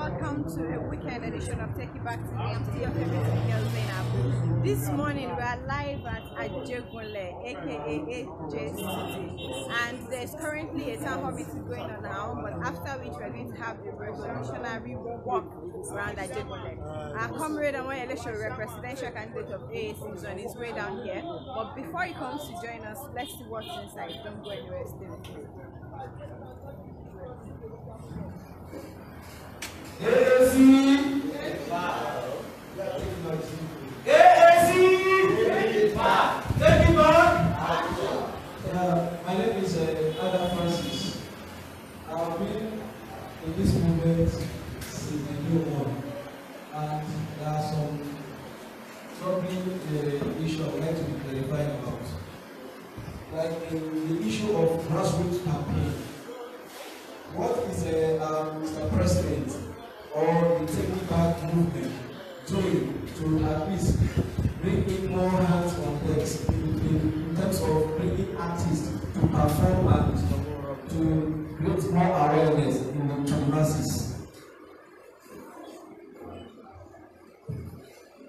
welcome to a weekend edition of Takeitback today. I'm still your favorite girl, Zainab. This morning we are live at Ajegunle, aka AJ's, and there's currently a town hall meeting going on now, but after which we're going to have a revolutionary walk around Ajegunle. Our comrade Omoyele Sowore, presidential candidate of AAC, is on his way down here, but before he comes to join us, let's see what's inside. Don't go anywhere, stay with me. AAC! AAC! Take it back! My name is Francis. I've been in this movement since the new one, and there are some troubling issues I would like to be clarifying about. Like in the issue of grassroots campaign. What is Mr. President or the Takeitback movement doing to at least bring in more hands on decks in terms of bringing artists to perform and to create more awareness in the masses?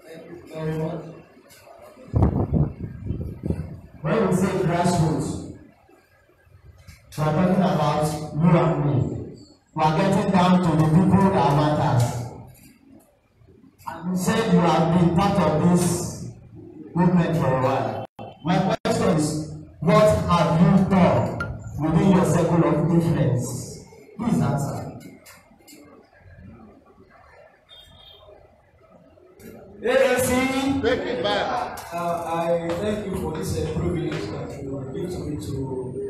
Thank you very much. When we say grassroots, we are talking about you and me. We are getting down to the people that matters. And you said you have been part of this movement for a while. My question is, what have you done within your circle of influence? Please answer. AAC, take it back. I thank you for this privilege that you give to me to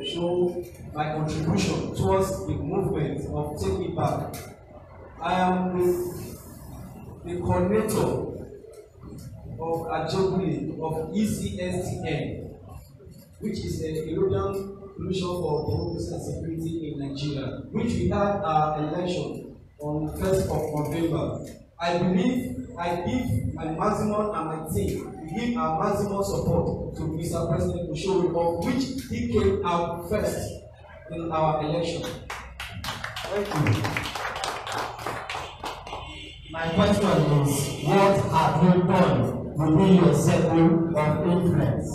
show my contribution towards the movement of Takeitback. I am the coordinator of Ajegunle of ECSTN, which is a European Commission for Democracy and Security in Nigeria, which we had our election on 1st of November. I believe I give my maximum and my team give our maximum support to Mr. President Sowore, of which he came out first in our election. Thank you. My question is, what have you done within your circle of influence?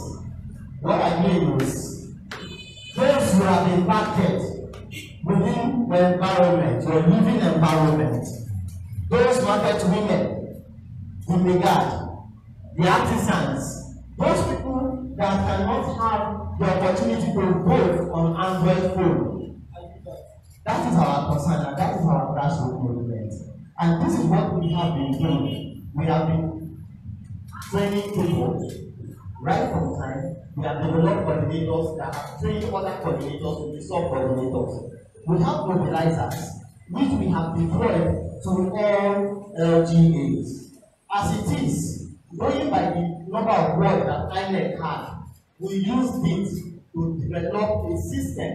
What I mean is, those who have impacted within the environment, your living environment, those market women, the megad, the artisans, those people that cannot have the opportunity to vote on Android phone. That is our concern, and that is our grassroots movement. And this is what we have been doing. We have been training people right from time. We have developed coordinators that have trained other coordinators to be sub-coordinators. We have mobilizers, which we have deployed to all LGAs. As it is, going by the number of words that INEC had, we used it to develop a system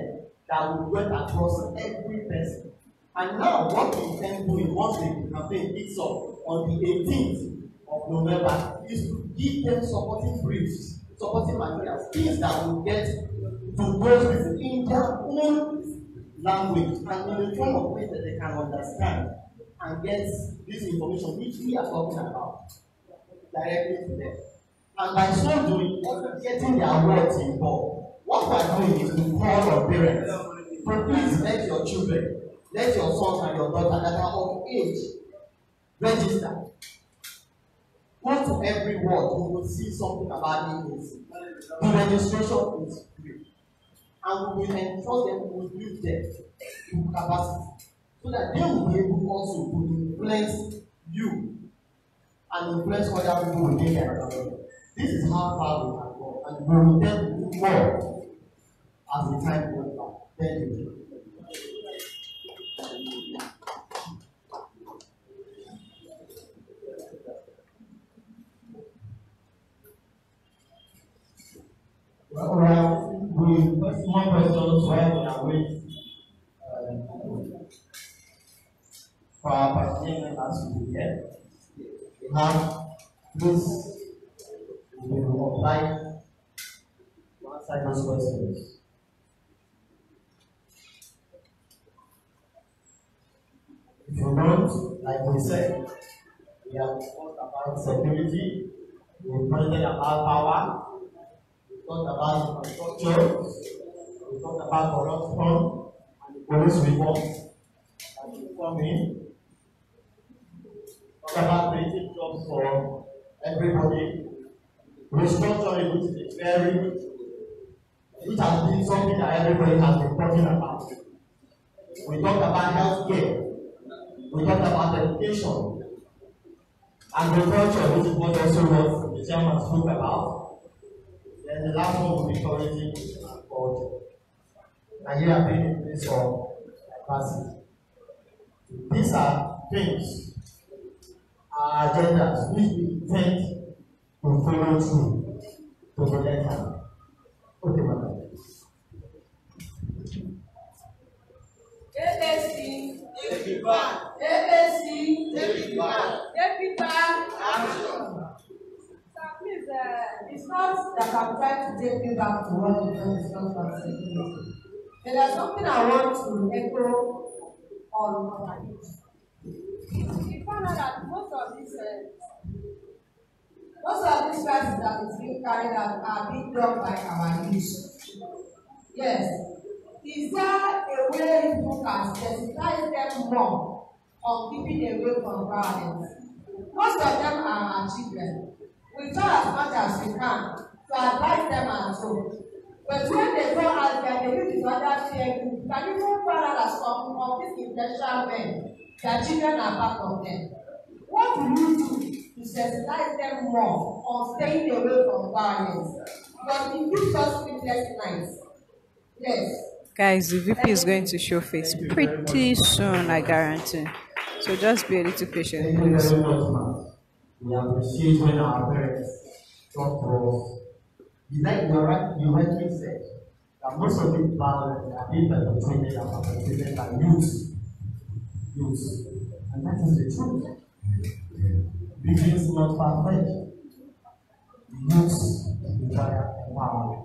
that will work across every person. And now, what we intend doing once the campaign kicks off on the 18th of November is to give them supporting briefs, supporting materials, things that will get to those people in their own language and in the form of ways that they can understand and get this information which we are talking about directly to them. And by so doing, also getting their words involved. What we are doing is to call on parents to please let your children, let your sons and your daughters that are of age register. Go to every ward, you will see something about it. The registration is free. And we will ensure them, we will build them to capacity, so that they will be able also to influence you and influence other people within their environment. This is how far we can go, and we will then do more as the time goes by. Thank you. Well, we first more questions while we are waiting for our participating members to be here. We have this, we will apply to answer those questions. If you don't, like we said, we have talked about security, we pointed about power, we talked about infrastructure, we talked about corruption and the police reform that will come in. Talk about creating jobs for everybody. Restructuring, which is which has been something that everybody has been talking about. We talked about healthcare. We talked about education. Agriculture, which is what also what the chairman spoke about. Then the last one will be tourism and culture. Nigeria being a place of diversity. These are things, our agendas, which we intend to follow through to the letter. Okay, madam. AAC, take it back. AAC, take it back. Take it back. Action. So please, it's not that I'm trying to take you back to what we don't discuss about security. But there's something I want to echo on. We found out that most of these crises that is being carried out are being done by our youth. Yes. Is there a way people can sensitize them more on keeping away from violence? Most of them are our children. We try as much as we can to advise them and so. But when they go out there, they use this other fear group. Can even find out that some of these intentional men, their children are part of them. What do you do to sensitize them more on staying away from violence? Because it gives us sleepless nights. Yes. Guys, the VP is going to show face pretty soon, I guarantee. So just be a little patient, please. We appreciate when our parents talk to us. Like you rightly said, that most of the violence are being perpetrated and perpetrated by youth. And that is the truth. It is not perfect. Youth require empowerment.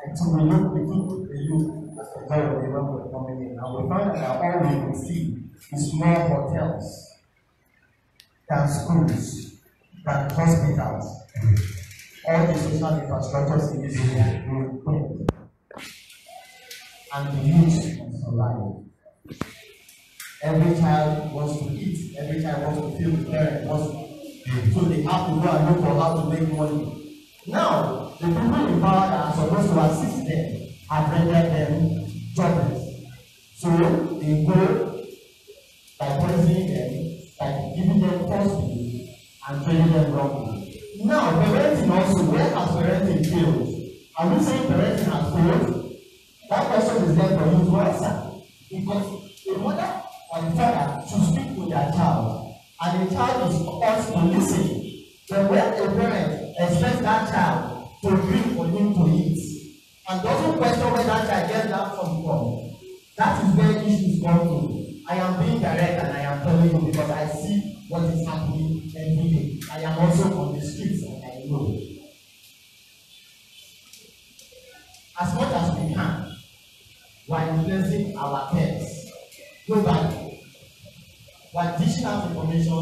And so we look the youth as a very remember coming in, and we find that all we can see is more hotels than schools, than hospitals. All the social infrastructures in this area will quit. And the youth must survive. Every child wants to eat, every child wants to feel the parent wants to, so they have to go and look for how to make money. Now, the people in power that are supposed to assist them have rendered them jobless. So they go by poisoning them, by giving them false belief and training them wrongly. Now, parenting also, where has parenting failed? Are we saying parenting has failed? That question is there for you to answer. Because a mother or a father should speak to their child, and the child is supposed to listen. But when a parent expects that child to drink for him to eat, and doesn't question where that child gets that from, that is where issues come to. I am being direct and I am telling you because I see what is happening every day. I am also on the streets and I know. As much as we can, while influencing our parents, globally, while dishing out information,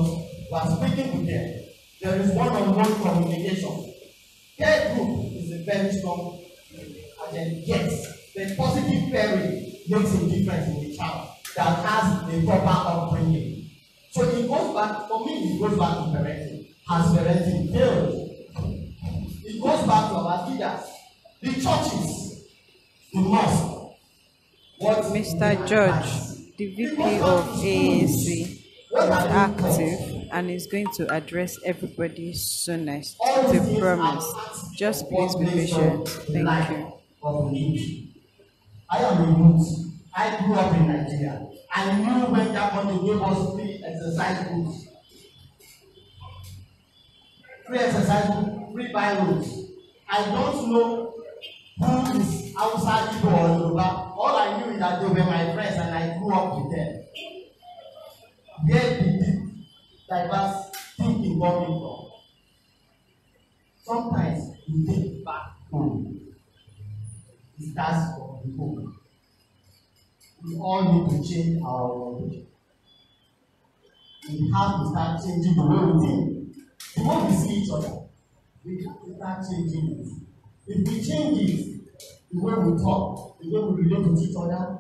while speaking with them, there is one-on-one communication. Care group is a very strong agenda. Yes, the positive pairing makes a difference in the child that has a proper upbringing. So it goes back, for me, it goes back to parenting. Has parenting failed? It goes back to our leaders, the churches, the mosque. Mr. George, the VP of AAC, is active and is going to address everybody soonest. It's a promise. Just please be patient. Thank you. I am a youth. I grew up in Nigeria. I knew when that country gave us free exercise books. Free exercise books, free Bibles. I don't know who is outside Igbo or Yoruba. All I knew is that they were my friends and I grew up with them. Where did this diverse thinking coming from? Sometimes you think back home. It starts from the home. we all need to change our language. We have to start changing the way we think. The way we see each other, we have to start changing it. If we change it, the way we talk, the way we relate with each other,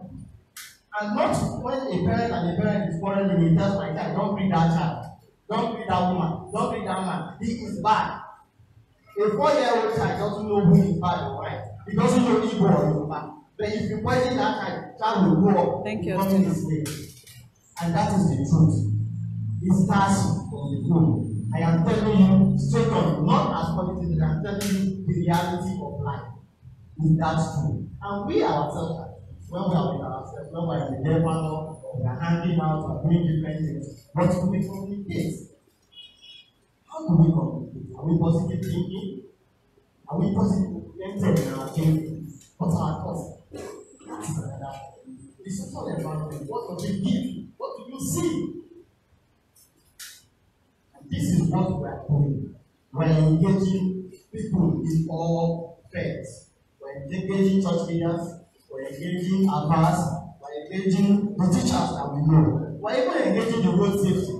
and not when a parent and a parent is quarreling, he tells my child, don't bring that child, don't bring that woman, don't bring that man, he is bad. A 4-year-old child doesn't know who is bad or right. He doesn't know Igbo or Yoruba. But if you poison that child will grow up becoming a slave. And that is the truth. It starts from the home. I am telling you straight on, not as politics, I am telling you the reality of life. Is that true? And we ourselves, when we are with ourselves, when we are in the day panel, we are hanging out, we are doing different things. But we communicate. How do we communicate? Are we positive thinking? Are we positive mental in our thinking? What's our thoughts? That's another thing. The social environment, what does it give you? What do you see? And this is what we are doing. We are engaging people in all faiths. We are engaging church leaders, we are engaging our pastors, we are engaging the teachers that we know. We are even engaging the road safety,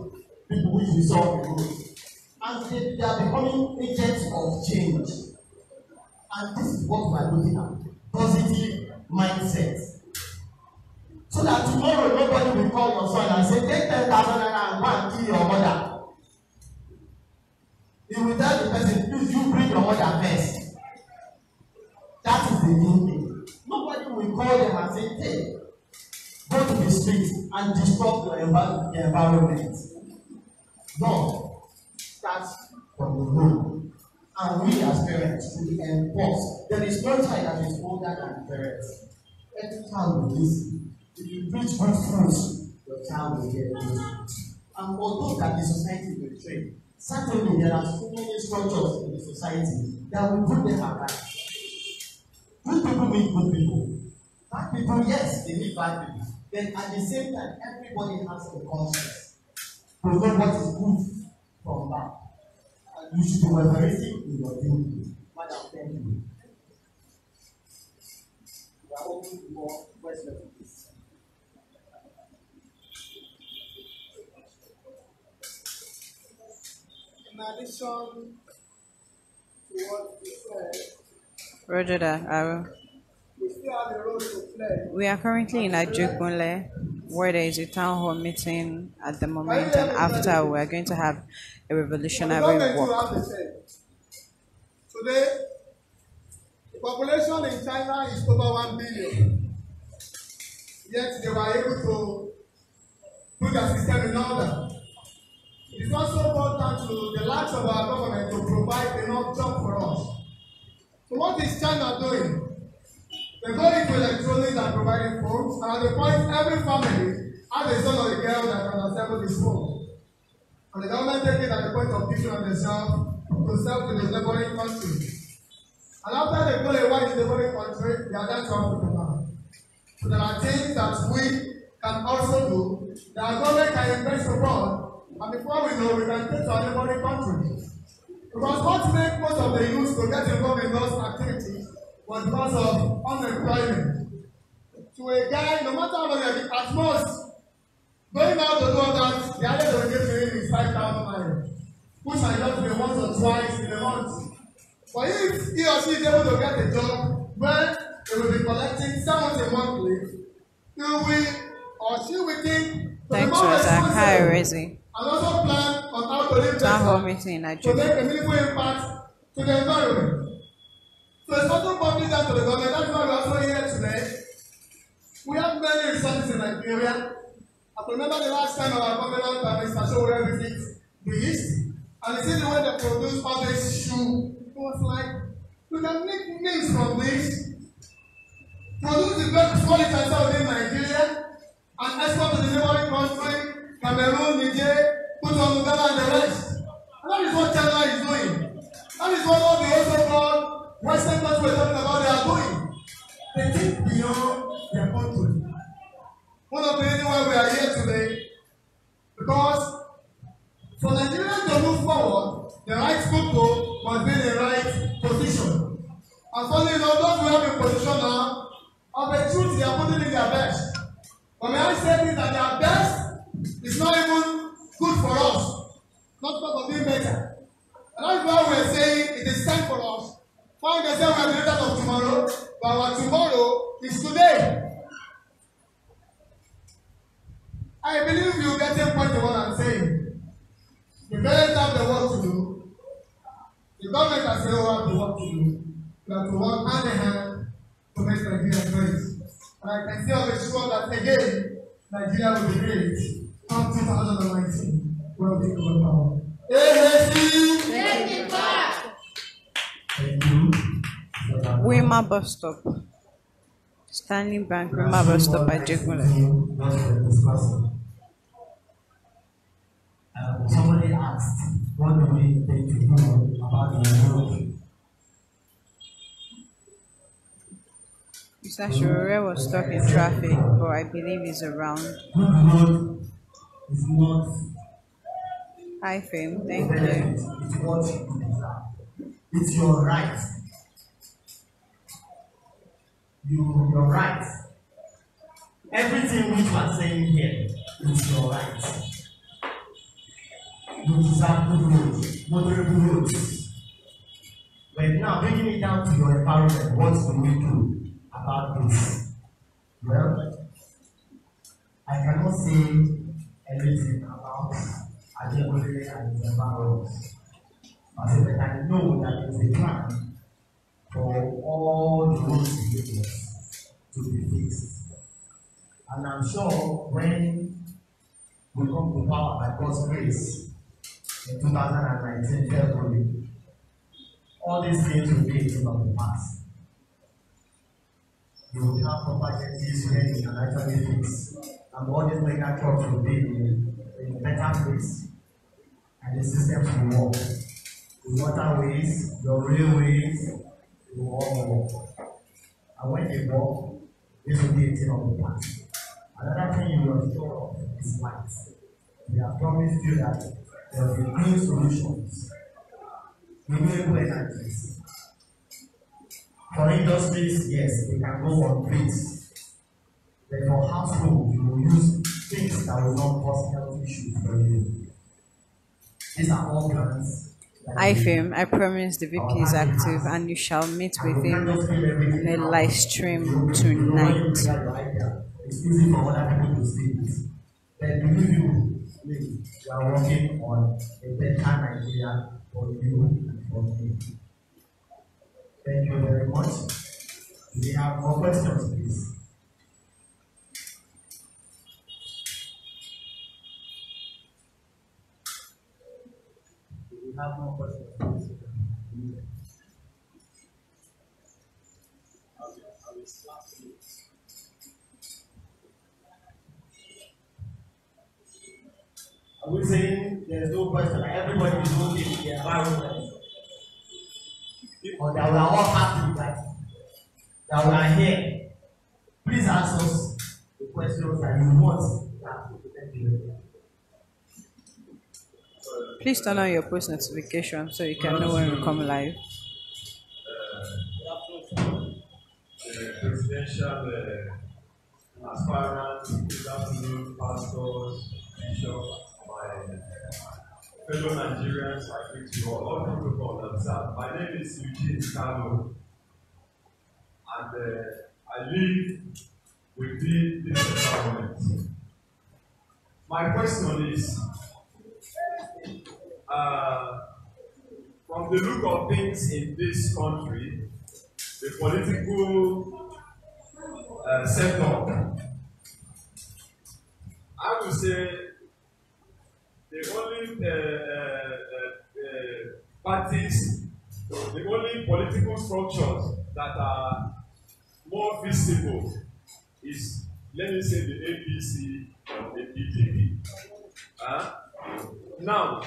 people which we saw on the road. And they are becoming agents of change. And this is what we are looking at. Positive mindset. So that tomorrow nobody will call your son and say, take 10,000 and go and kill your mother. He will tell the person, please you bring your mother first. That is the thinking. Nobody will call them and say, hey, go to the street and disrupt the environment. No. Starts from the home. And we as parents will enforce. There is no child that is older than parents. Every child will listen. If you preach good fruits, your child will get good. And although that the society will train, certainly there are so many structures in the society that will put them at right. Good people meet good people. Bad people, yes, they meet bad people. Then at the same time, everybody has a conscience to know what is good from bad. And you should be realistic in your thinking. Madam, thank you. We are open to more questions. In addition to what we said, Roger that, we still have a role to play. we are currently in Ajegunle, where there is a town hall meeting at the moment, and after we are going to have a revolutionary walk. Today, the population in China is over 1 billion. Yet they were able to put their system in order. It is also important to the lack of our government to provide enough jobs for us. So what is China doing? They're going to electronics and providing phones, and at the point every family has a son or a girl that can assemble this phone. And the government take it at the point of teaching on themselves to sell to the neighboring country. And after they go a while in the neighboring country, they are done to Africa now. So there are things that we can also do that our government can invest abroad, and before we know, we can take to our neighboring countries. Because what made most of the youth to get involved in those activities was because of unemployment. To a guy, no matter how long at most, going out to do all that, the idea they will give to him is 5,000 naira, which might just be once or twice in a month. But if he or she is able to get a job where they will be collecting 70 monthly, he will or she will think Thanks to Rezi. And also plan on how to live better to make a meaningful impact to the environment. So it's also public down to the government. That's why we're also here today. We have many resources in Nigeria. I remember the last time our governor, Mr. Sowore, visited the East, and he said the way they produce all this shoe, it was like, we can make names from this, produce the best quality within Nigeria, and export to the neighboring country, Cameroon, Niger, put on Uganda and the rest. And that is what China is doing. That is what all the also called Western countries we're talking about they are doing. They think beyond their country. One of the reasons why we are here today, because for Nigeria to move forward, the right people must be in the right position. And finally, those who have a position now, of the truth, they are putting in their best. But may I say this, that their best is not even good for us. Not part of being better. And that's why we're saying it is time for us. Find yourself we are the leaders of tomorrow, but our tomorrow is today. I believe you get a point of what I'm saying. The parents have the work to do. The government has the work to do. We have to work hand in hand to make Nigeria great. And I can still be sure that again, Nigeria will be great. Come 2019, we'll take over power. Take it back. Thank you. Wema bus stop. Stanley Bank, Wema bus stop at Ajegunle. Somebody asked, what do we think to do about the road? Mr. Sowore was stuck in traffic, but I believe he's around. Good road is not. Hi, Fame. Thank you. It's what you deserve. It's your right. Your right. Everything which you are saying here is your right. You deserve good roads, moderate roads. But now bringing it down to your environment, what do we do about this? Well, I cannot say anything about Ajegunle and its environment. But I know that there is a plan for all the roads in Lagos to be fixed. And I'm sure when we come to power by God's grace in 2019 February, all these things will be a thing of the past. You will have proper jetties where you can actually fix, and all these mega trucks will be in a better place, and the systems will work. The waterways, the railways will all work. And when they work, this will be a thing of the past. Another thing you will sure of is light. We have promised you that there will be green solutions, renewable energies. For industries, yes, they can go on grids. But for households, you will use things that will not cause health issues for you. These are all plans. IFM, I promise the VP is active and you shall meet with him in a live stream tonight. It's easy for other people to see it. But believe you, we are working on a better Nigeria for you and for me. Thank you very much. Do we have more questions, please? Do we have more questions, please? Are we saying there's no question? Like everybody is looking in the environment. Or that we are all happy that we are here. Please ask us the questions that you want. Please turn on your post notification so you can know when we come live. Presidential aspirants, good afternoon, pastors, bishops, my fellow Nigerians, I greet you all protocol observed. My name is Chidi, and I live within this environment. My question is, from the look of things in this country, the political setup, I would say the only parties, the only political structures that are more visible is, let me say, the APC or the PDP. Now,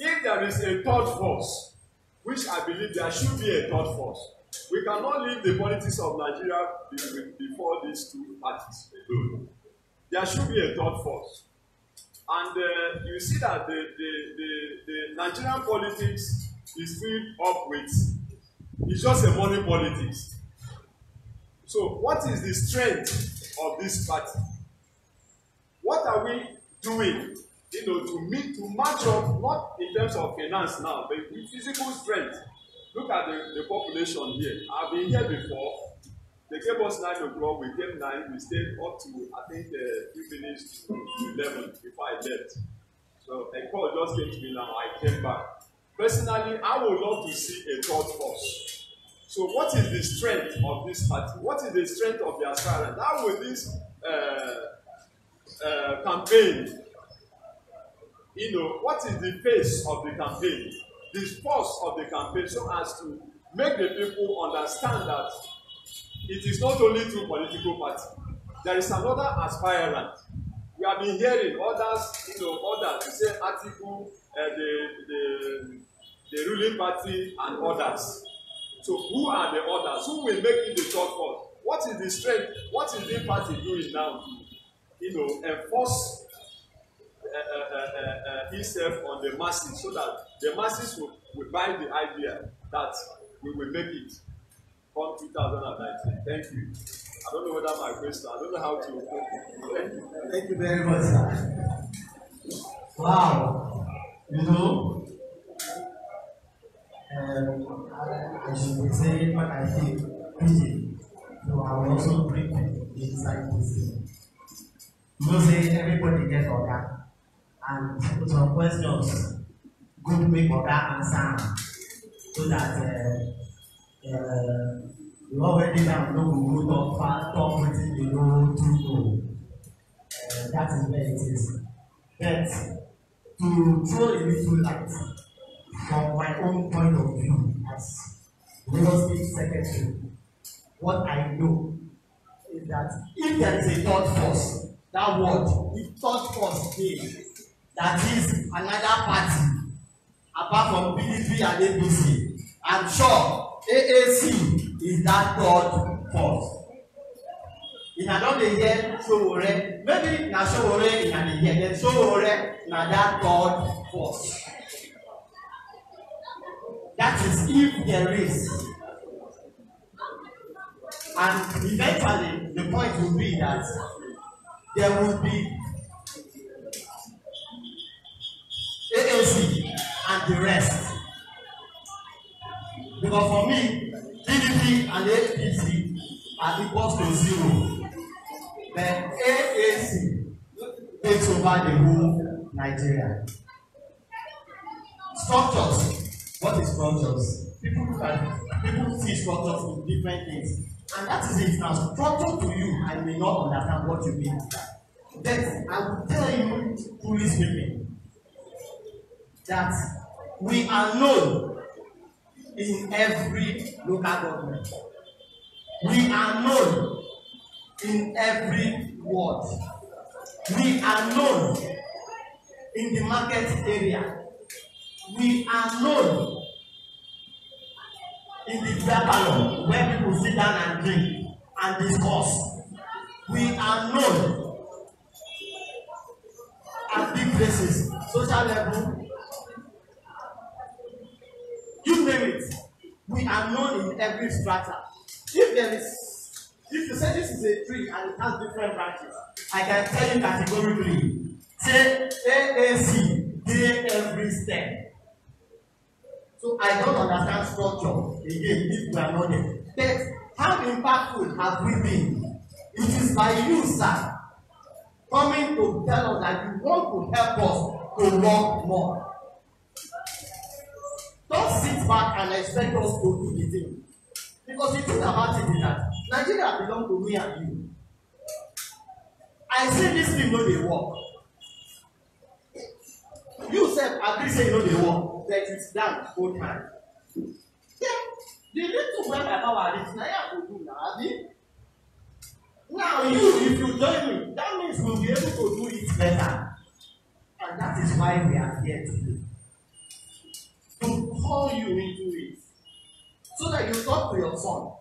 if there is a third force, which I believe there should be a third force, we cannot leave the politics of Nigeria before these two parties alone. There should be a third force. And you see that the Nigerian politics is filled up with, it's just a money politics. So what is the strength of this party. What are we doing, to match up, not in terms of finance now, but with physical strength? Look at the population here. I've been here before. They gave us 9 o'clock, we came 9, we stayed up to, I think, we finished 11 before I left. So a call just came to me now, I came back. Personally, I would love to see a third force. So what is the strength of this party? What is the strength of the aspirant? How will this campaign, what is the face of the campaign? The force of the campaign, so as to make the people understand that it is not only through political party. There is another aspirant. We have been hearing others, others. We say article, the ruling party and others. So who are the others? Who will make it the third force? What is the strength? What is the party doing now to, enforce itself on the masses, so that the masses will buy the idea that we will make it from 2019. Thank you. I don't know whether my question, I don't know how to. Thank you. Thank you very much, sir. Wow. I should say what I think. Chidi, I will also bring inside this thing. Say everybody gets order. And put some questions, good make order answer, so that you already now know who talk within the know to know. That is where it is. But to throw a little light from my own point of view as Lagos State Secretary, what I know is that if there is a third force, that word, if third force came, that is another party apart from PDP and APC, I'm sure AAC is that third force. In another year, Sowore, maybe na Sowore in another year, then Sowore na that third force. That is if there is. And eventually, the point will be that there will be AAC and the rest. Because for me, PDP and APC are equals to 0. Then AAC takes over the whole Nigeria. Structures. What is structures? People see structures in different things. And that is it. Now, structure to you, I may not understand what you mean by that. But I will tell you, truly speaking, that we are known in every local government. We are known in every ward. We are known in the market area. We are known in the salon where people sit down and drink and discuss. We are known at big places, social level. You name it. We are known in every strata. If you say this is a tree and it has different branches, I can tell you categorically, say AAC did every step. So I don't understand structure again if we are not there. But how impactful have we been? It is by you, sir, coming to tell us that you want to help us to work more. Don't sit back and expect us to do the thing. Because the truth about it is that Nigeria belongs to me and you. I say this thing no dey work. You sef agree say no dey work, but it's down whole time. Yeah, the little where my power reach, na I go do na, abi? Now if you join me, that means we'll be able to do it better. And that is why we are here today. To call you into it. So that you talk to your son,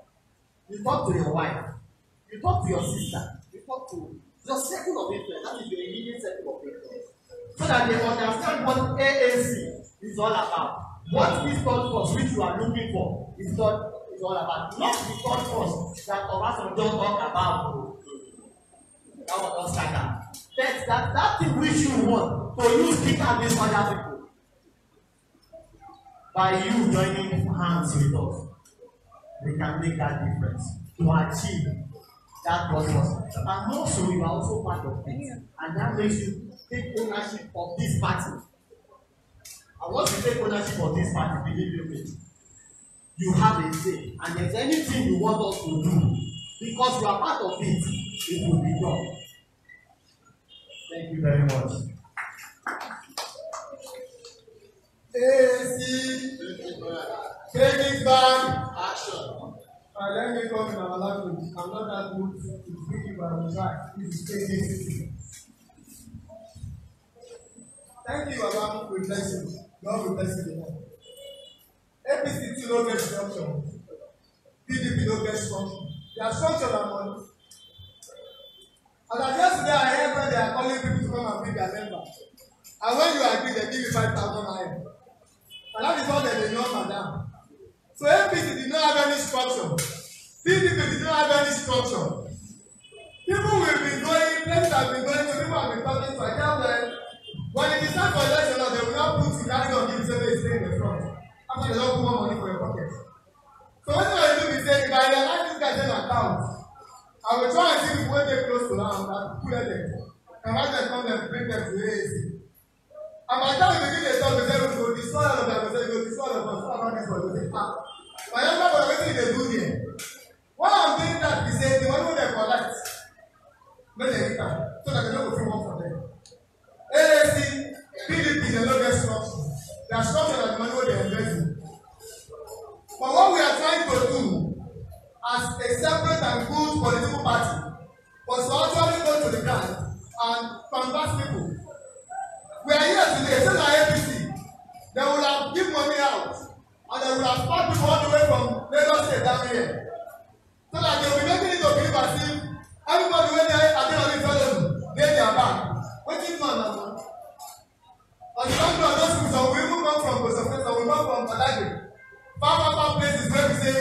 you talk to your wife, you talk to your sister, you talk to your circle of influence, that is your immediate circle of influence. So that they understand what AAC is all about. What this third force which you are looking for is all about. Not the third force that Obasanjo talked about. that was not scattered. That thing which you want to use kick out these other people. By you joining hands with us, we can make that difference to achieve that purpose. And also, you are also part of it, and that makes you take ownership of this party. And once you take ownership of this party, believe me, you have a say. And if anything you want us to do, because you are part of it, it will be done. Thank you very much. Takeitback, action. Let me come in our language. I'm not that good to speak it, but I'm trying. This is Takeitback. Thank you, Baba, for blessing. God will bless you. APC no get structure. PDP no get structure. Their structure and money. And yesterday I heard when they are calling people to come and be their members. And when you agree, they give you 5,000 naira. And that is what they know, madam. So APC did not have any structure. PDP did not have any structure. People will be going, places have been going, so people have been talking, so I tell them, when it is time for election, they will not put you carry on giving say stay in the front. After they don't put more money for your pocket. So what I do is say, if I realize this guy's an account, I will try and see people they close to land and pull them. And when they come and bring them to the AAC. And by the time we begin to talk, we say, we go destroy all of them, we say, we go destroy all of them, so I'm not going to say, my younger brother, what did they do here? What I'm doing that is say, the money they collect, make them return, so that they don't go free work for them. AAC, PDP, they don't get structure. They are structured at the money they invest in. But what we are trying to do as a separate and good political party was to actually go to the ground and convert people. We are here today, since our APC, they will have give money out and they will have sparked people all the way from Lagos State down here. So that they will be making it to believe as if everybody when they are doing all this, they are back. What is man now? On the back of those people, we even come from Successive, we come from Goddaughters. Far places where we say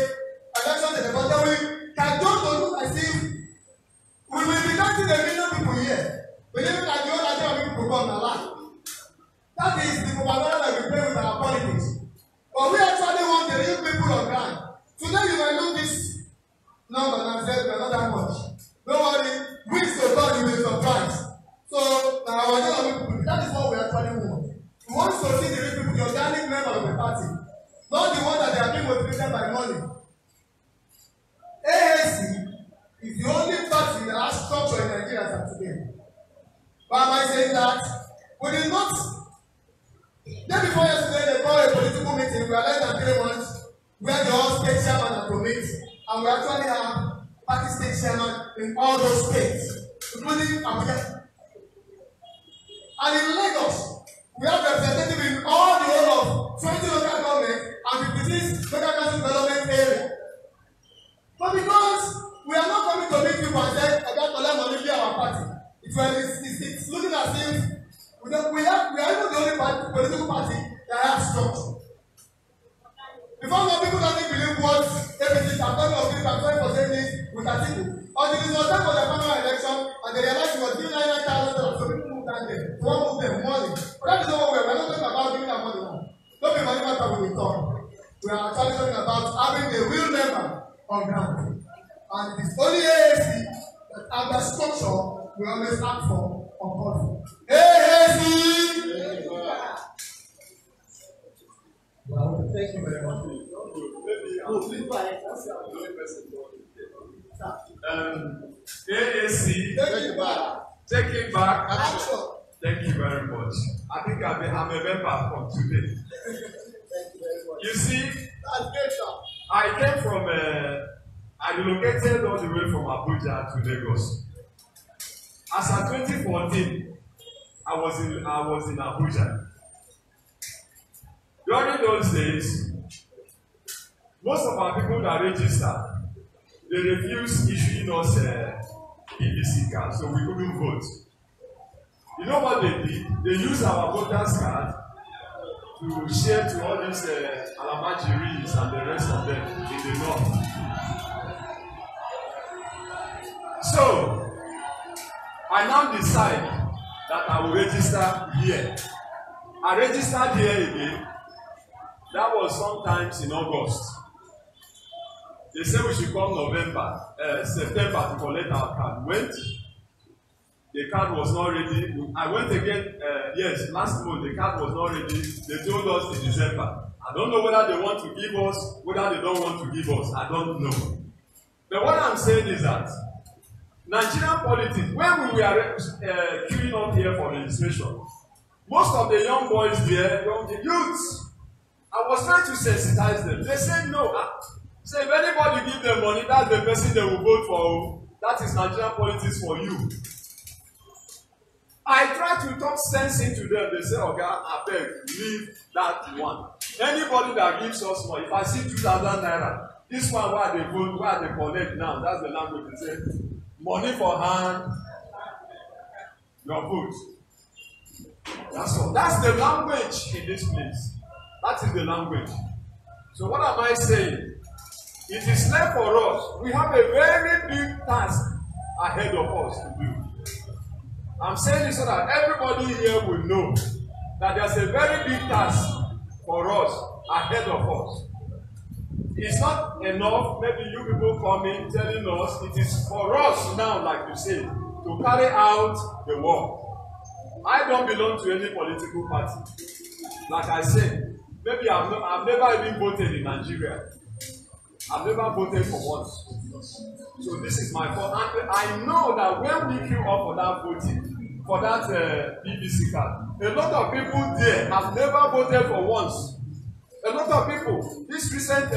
elections in the country, we can go to look as if we will be counting a million people here. Believing that the whole idea of people come alive. That is the propaganda that we play with our politics. But we actually want the real people on ground. Today you might know this number and say we are not that much. Don't worry, weeks to come you will be surprised. So now our job people, that is what we actually want. We want to see the real people, the organic member of the party. Not the one that they are being motivated by money. AAC is the only party that has structure in Nigeria as of today. Why am I saying that? We did not. Day before yesterday, they called a political meeting. We are less than 3 months where the all state chairman are to meet. And we actually have party state chairman in all those states, including Abuja. And in Lagos, we have representatives in all the whole of 20 local governments and 56 local council development area. But because we are not coming to meet people and say, I got to let money be our party. It's looking as if we are even the only political party that has structure. Before some people don't believe what everything I'm talking of this, I'm trying to say this with a people. Until it was time for the final election and they realized it was giving $99,000, so people moved down there. So one move them money. But that is not what we are not talking about giving that money now. Don't be money matter when we talk. We are actually talking about having a real member on ground. And it is only AAC that have that structure we always ask for on God. AAC! Well, thank you very much. AAC, Takeitback, action. Thank you very much. I think I'm a member from today. Thank you very much. You see, That's great, sir. I came from, I relocated all the way from Abuja to Lagos. As at 2014, I was in Abuja. During those days, most of our people that registered, they refused issuing us PVC cards, so we couldn't vote. You know what they did? They used our voters card to share to all these Alamajiris and the rest of them in the north. So, I now decide that I will register here. I registered here again. That was sometimes in August. They said we should come September to collect our card. Went. The card was not ready. I went again, yes, last month. The card was not ready. They told us in December. I don't know whether they want to give us, whether they don't want to give us. I don't know. But what I'm saying is that Nigerian politics, when we were queuing up here for registration, most of the young boys there, the youths, I was trying to sensitize them. They said no. So if anybody give them money, that's the person they will vote for. That is Nigerian politics for you. I try to talk sense into them. They say, okay, I beg, leave that one. Anybody that gives us money, if I see 2,000 naira, this one where they vote, where they collect now, that's the language they say. Money for hand, your vote. That's all. That's the language in this place. That is the language. So what am I saying? It is left for us. We have a very big task ahead of us to do. I'm saying this so that everybody here will know that there's a very big task for us ahead of us. It's not enough, maybe you people coming telling us, it is for us now, like you say, to carry out the work. I don't belong to any political party. Like I said, maybe I've never even voted in Nigeria. I've never voted for once. So this is my fault. And I know that when we queue up for that voting, for that BBC card, a lot of people there have never voted for once. A lot of people, this recent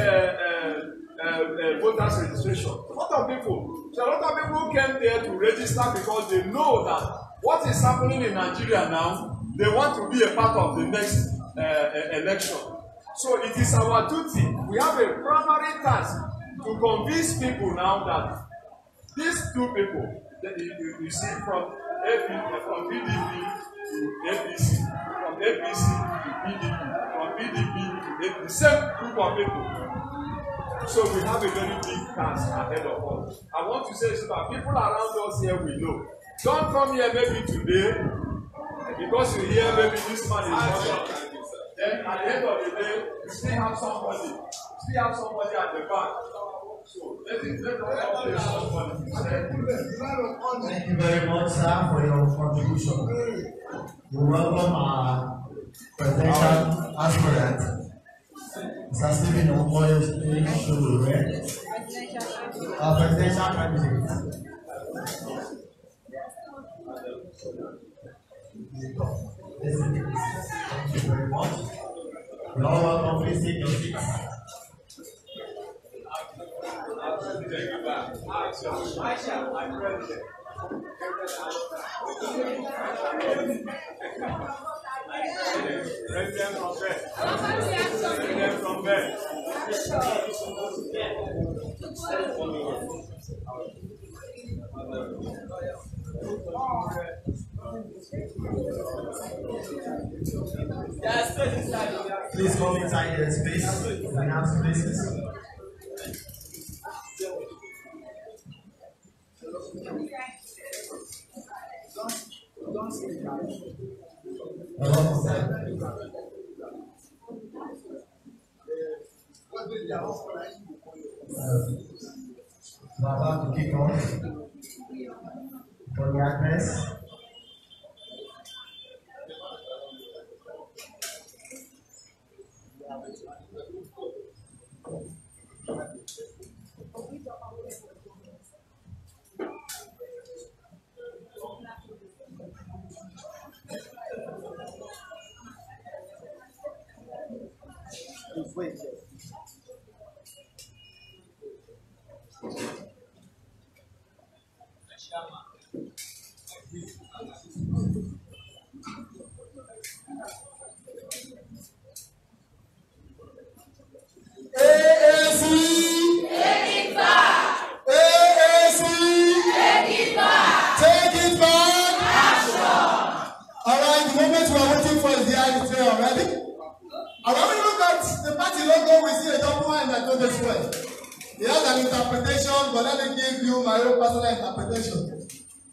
voters registration, a lot of people came there to register because they know that what is happening in Nigeria now, they want to be a part of the next election. So it is our duty. We have a primary task to convince people now that these two people, that you see from PDP to APC, from APC to PDP, from PDP to APC, the same group of people. So we have a very big task ahead of us. I want to say so that people around us here will know. Don't come here maybe today because you hear maybe this man is not. Then at the end of the day, you still have somebody at the back. So let us somebody. Thank you very much, sir, for your contribution. We welcome our presidential aspirant, Mr. Stephen Omoyele Sowore, our presidential candidate. Thank you very much. You all welcome. Please take your seats. Please come inside the space. We have spaces. We're about to kick off for the address.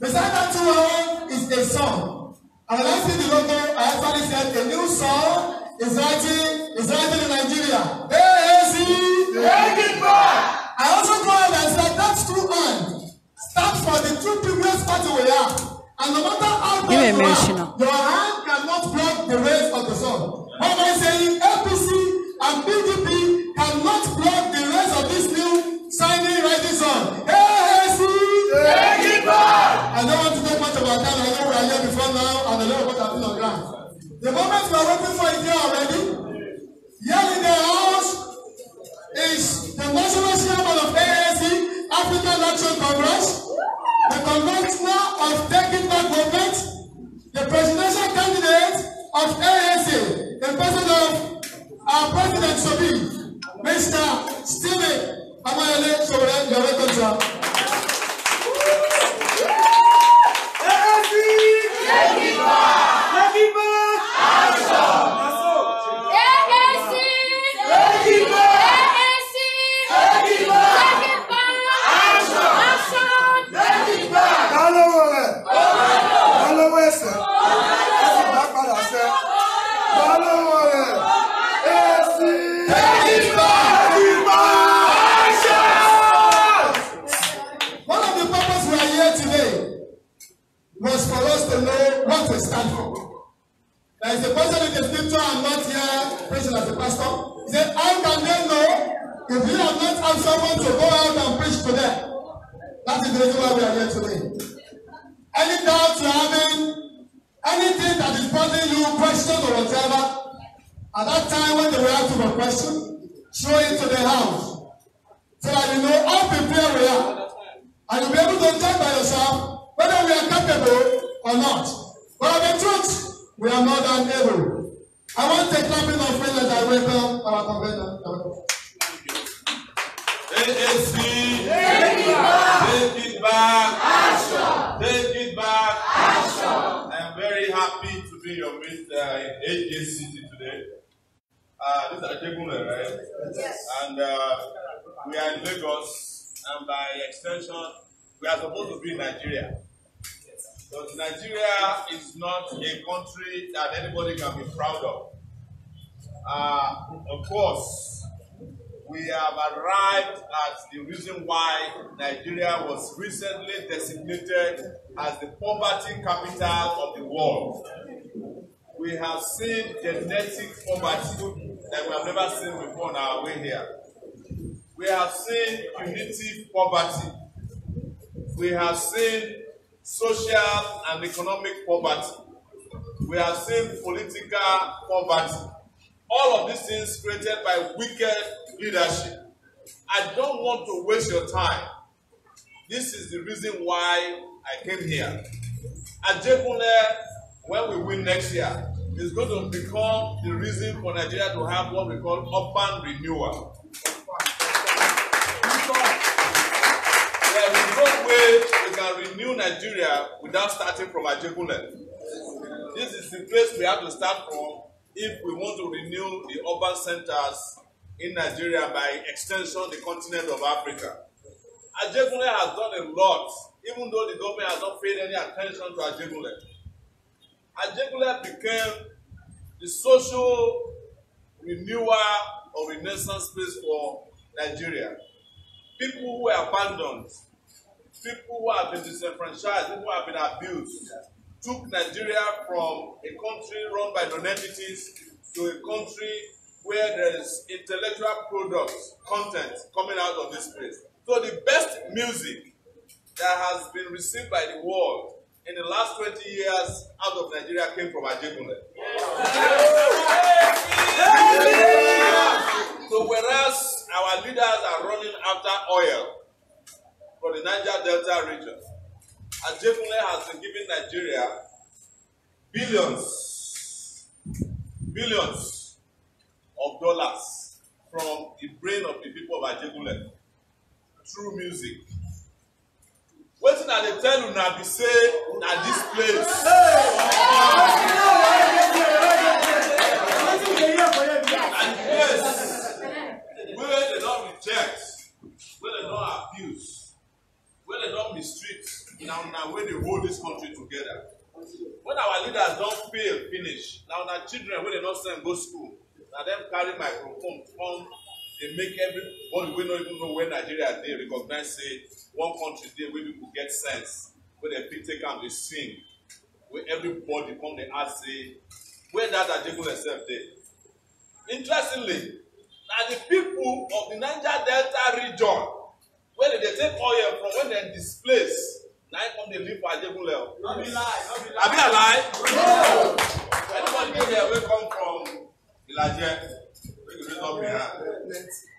Beside that 2 is a song. And when I see the logo, I actually said a new song is writing in Nigeria. Take it back! I also go ahead and said that's 2 hands. Start for the 2 previous party we have. And no matter how big you are, your hand cannot block the rays of the sun. What am I saying? APC and PDP cannot block the rays of this new signing writing song. Take it back! I don't want to take much of our time. I know we are here before now, and a lot of what have been on ground. The moment we are waiting for is here already. Here in the house is the national chairman of AAC, African Action Congress, the conventional of Takeitback movement, the presidential candidate of AAC, the president of our president Sobi, Mr. Omoyele Sowore. You are welcome, sir. Was for us to know what we stand for. There is a person in the scripture, I'm not here preaching as a pastor. He said, how can they know if you have not had someone to go out and preach to them? That is the reason why we are here today. Any doubt you're having, anything that is bothering you, question or whatever, at that time when they will ask you a question, show it to the house so that you know how prepared we are. And you'll be able to judge by yourself whether we are capable or not. But the truth, we are more than able. I want a clapping of praise as I welcome our convener. AAC, take it back, action. Take it back, action. I am very happy to be your midst in AJC today. This is Ajegunle, right? Yes. And we are in Lagos, and by extension, we are supposed to be in Nigeria. But Nigeria is not a country that anybody can be proud of. Of course, we have arrived at the reason why Nigeria was recently designated as the poverty capital of the world. We have seen genetic poverty that we have never seen before on our way here. We have seen punitive poverty. We have seen social and economic poverty. We have seen political poverty. All of these things created by wicked leadership. I don't want to waste your time. This is the reason why I came here. Ajegunle, when we win next year, is going to become the reason for Nigeria to have what we call urban renewal. There is no way we can renew Nigeria without starting from Ajegunle. This is the place we have to start from if we want to renew the urban centers in Nigeria, by extension the continent of Africa. Ajegunle has done a lot, even though the government has not paid any attention to Ajegunle. Ajegunle became the social renewal or renaissance space for Nigeria. People who were abandoned, people who have been disenfranchised, people who have been abused, took Nigeria from a country run by non-entities to a country where there is intellectual products, content coming out of this place. So the best music that has been received by the world in the last 20 years out of Nigeria came from Ajegunle. So whereas our leaders are running after oil for the Niger Delta region, Ajegunle has been giving Nigeria billions of dollars from the brain of the people of Ajegunle through music. Wetin I dey tell you now be say na this place. And yes, where they don't reject, where they don't abuse, where they don't mistreat, now when they hold this country together. When our leaders don't fail finish, now children when they not send go school, now them carry microphone come, they make everybody we don't even know where Nigeria they recognize say one country there where people get sense, where they pick take and they sing, where everybody come they ask say where that Ajegunle self there. Interestingly, now the people of the Niger Delta region, where they take oil from when they displace. Now come they live for Ajegunle. Not be lie. Are we alive? No. Anybody here will come from Ilaje?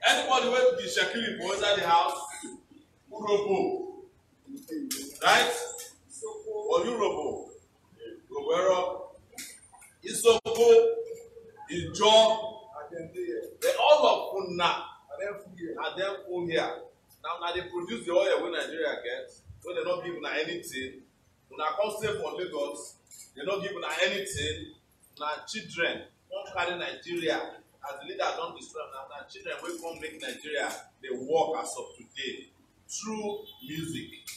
Anybody will be Shakiri for inside the house? Urobo. Right? Or Urobo. Gobero. Isoko. Ijo. They all of Puna. And then full here. Now they produce the oil when Nigeria gets. When they're not giving her anything, when I come stay for Lagos, they're not giving her anything. Now children don't carry Nigeria as the leader don't destroy them. Now children will come make Nigeria they work as of today through music.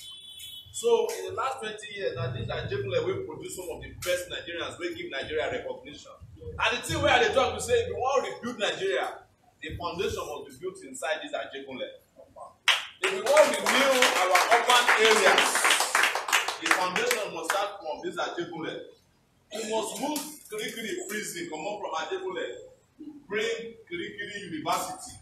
So in the last 20 years, I think that Ajegunle will produce some of the best Nigerians will give Nigeria recognition. And the thing where they talk to say if we want to rebuild Nigeria, the foundation must be built inside this Ajegunle. If we want to renew our urban areas, the foundation must start from this Ajegunle. We must move Kirikiri prison, come on from Ajegunle, bring Kirikiri University.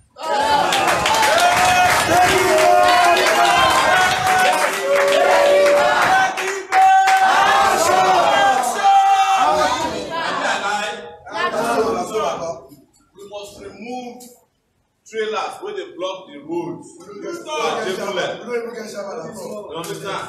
We must remove trailers where they block the roads. You understand?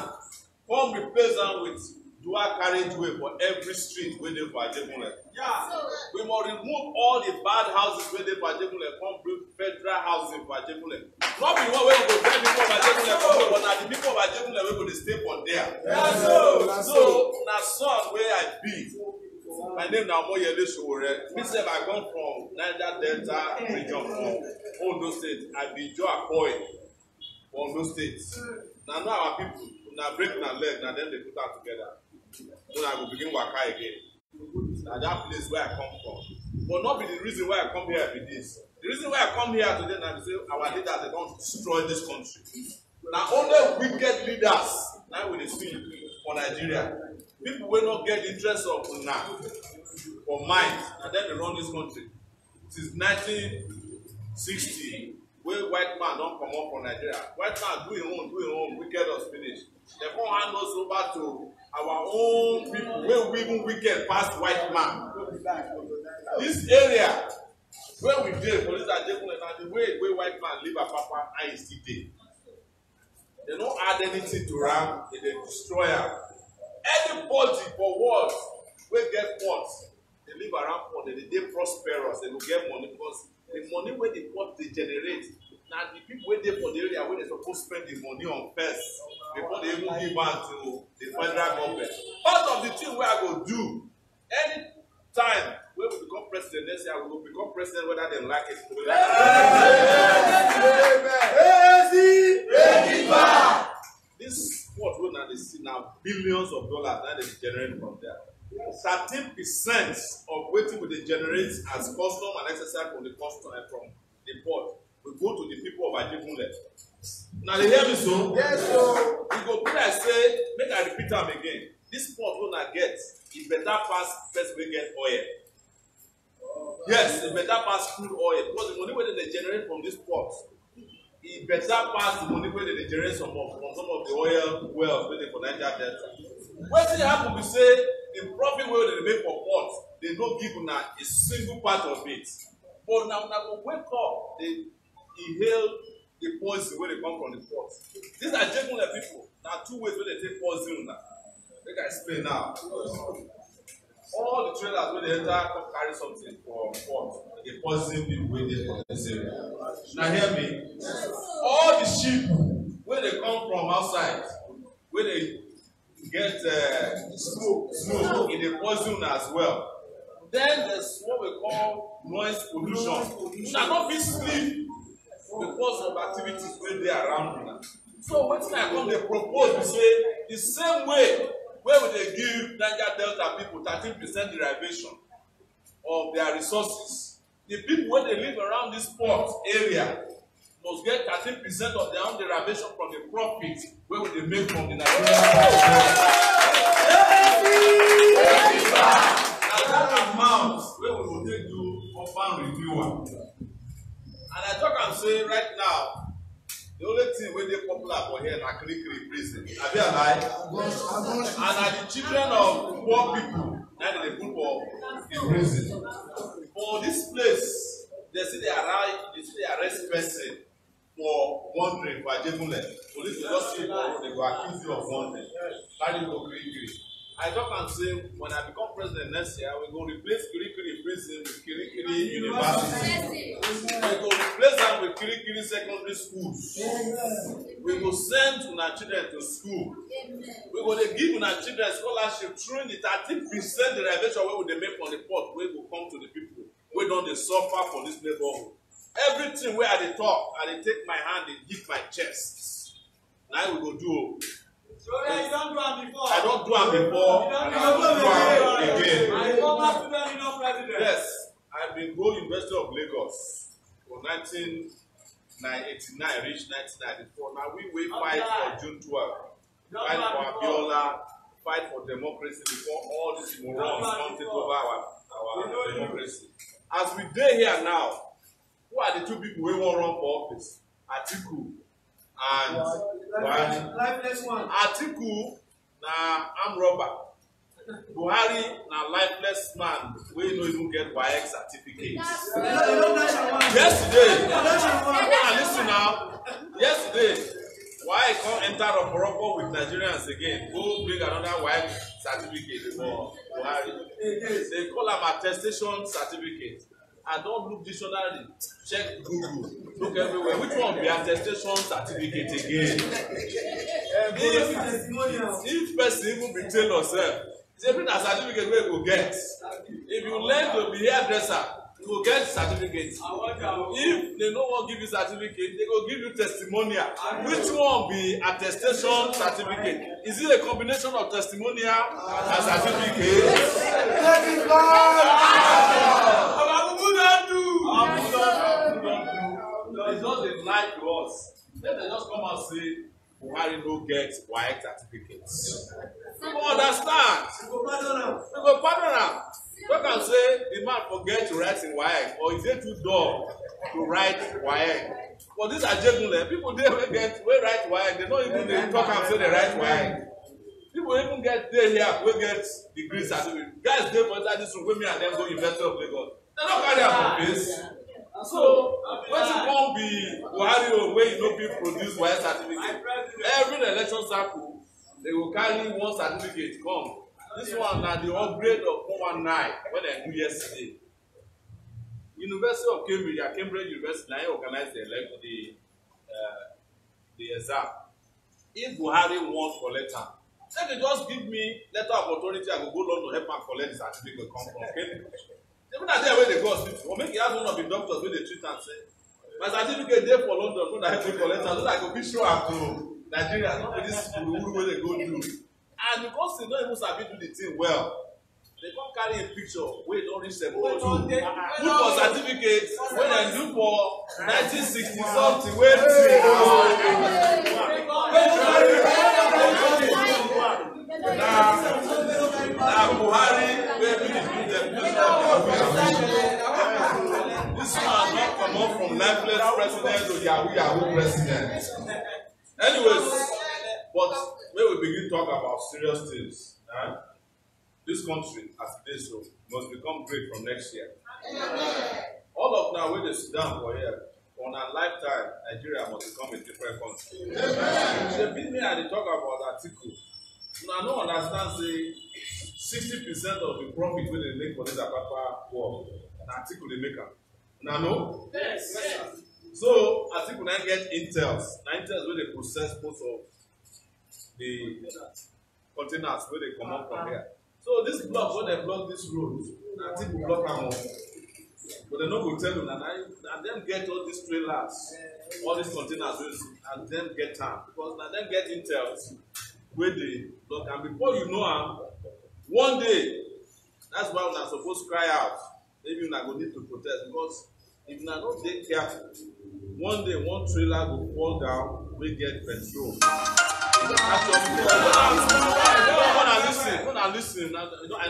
Come replace them with dual carriageway for every street where they for Ajegunle. Yeah. We must remove all the bad houses where they for Ajegunle. Come bring federal housing for Ajegunle. Not be one way we go bring people of Ajegunle, but now the people of Ajegunle we go to stay for there. Yeah. So now son where I be. My name is Omoyele Sowore. Myself, I come from Niger Delta region from Ondo State. I be Joe Akoi for Ondo State. Now our people, now break their leg, now then they put that together. Then I will begin waka again. Now that place where I come from. But not be the reason why I come here with this. The reason why I come here today now is our leaders they don't destroy this country. Now only wicked leaders now will speak for Nigeria. People will not get interest of now or mind, and then they run this country. Since 1960, where white man don't come up from Nigeria, white man do his own, wicked us finish. They come hand us over to our own people, where we even wicked past white man. This area where we did for this Ajegunle, and the way white man live at Papa and still dey. They don't add anything to ram, they destroy them. Anybody for what we get what they live around for they prosperous, they will get money because the money where the pot they generate. Now the people where they for the area where they supposed to spend the money on first before they even give out to the federal government. Part of the thing where I go do any time when we become president, next year we will become president whether they like it. This what we now see now billions of dollars that they generate from there. 13% of what we generate as custom and exercise from the custom and from the port will go to the people of Ajegunle. Now they hear me so? Yes, so we go put I say, make I repeat them again. This port will not get it better pass first we get oil. Yes, it better pass crude oil because the money where they generate from this port. It better pass the money where they generate from some of the oil wells where they for Niger Delta. What thing happen we say the profit where they make for port, they don't give now a single part of it. But now we wake up, they inhale the poison where they come from the port. These are Ajegunle people. Now two ways where they take poison now. They can explain now. All the trailers where they enter come carry something from port. They poison people where they from this area. Now hear me. All the sheep where they come from outside, where they get smoke in the poison as well. Then there's what we call noise pollution. You shall not be sleep because of activities where they are around now. So wetin I come dey propose be say the same way wey we dey give Niger Delta people 13% derivation of their resources, the people wey dey live around this port area must get 13% of their own derivation from the profit wey we dey make from the Nigerian port. Na that amount wey we go take do urban renewal. And I talk am say right now, the only thing wey dey popular for here na Kirikiri prison. Abi alive? And na the children of poor people na dem dey put for the prison. For this place, they say they arrest person for wandering for Ajegunle. Police will just see you for road, they go accuse you of wandering. Carry you go Kirikiri. I talk and say, when I become president next year, we go replace Kirikiri prison with Kirikiri University. We go replace them with Kirikiri secondary schools. We go send our children to school. We go give our children scholarship through the 13% derivation wey we dey make from the port wey go come to the people wey don dey suffer for this neighborhood. Everything wey I dey talk, I dey take my hand dey hit my chest. Na we go do. You don't do am before. I don't do am before. And I don't do am again. President. Yes, I've been go University of Lagos from 1989 reach 1994. Now we fight for June 12. Fight for Abiola, fight for democracy before all these morons come take over our democracy. As we dey here now, who are the two people who want run for office? Atiku and Buhari. Atiku na armed robber. Buhari na lifeless man wey no even get WAEC certificate. Listen now. Yesterday, WAEC come enter Roporoko with Nigerians again. Go bring another WAEC certificate for Buhari. They call am attestation certificate. I don't look dictionary, check Google, look everywhere. Which one be attestation certificate again? If person even be tell yourself, it's every certificate where you go get. If you learn to be hairdresser, you will get certificate. If they don't want to give you certificate, they will give you testimonial. Which one be attestation certificate? Is it a combination of testimonial and certificate? They just lie to us. Then they just come and say, Buhari no get WAEC certificates. We go understand. We go pardon them. You can say the man forget to write in WAEC, or is it too dull to write WAEC? But these Ajegunle, people they write WAEC, they don't even talk and say they write WAEC. People even get there here, we get degree certificate. Guys, they for inside this room, with me and them go University of Lagos. They don't carry am for face. So, what you won't be Buhari where you know people produce WAEC certificate. Every election cycle, they will carry one certificate come. This one now the upgrade of 419 when they do yesterday. University of Cambridge University now organize the exam. If Buhari wants collect am, then they just give me letter of authority. I go London help am collect the certificate come from Cambridge. Even at there where they go hospital, or make you ask one of the doctors where they treat and say, my certificate there for London, so that help me collect am, so that I go be sure am to Nigeria, not for this where they go do. And because they don't even sabi do the thing well, they come carry a picture where they don't reach 72. Look for certificates when they do for 1960 something. Wait now Buhari, where we do them. This man not come up from lifeless president to Yahoo president. Anyways, but when we begin to talk about serious things, this country, as it is so, must become great from next year. All of now, when they sit down for here, on our lifetime, Nigeria must become a different country. They beat me and they talk about article. Now, I don't understand, say, 60% of the profit when they make for this Apapa war, an article they make up. Now, no? Yes. So, article 9 get intels. Intels where they process most of the containers where they come up from here. So this block, when they block this road, I think we block them off. But they no go tell you, and them get all these trailers, all these containers, and them get time because now them get intels where they look, and before you know them, one day, that's why we are supposed to cry out. Maybe we are going to need to protest because if we are not take careful, one day one trailer will fall down, we get petrol. Listen. I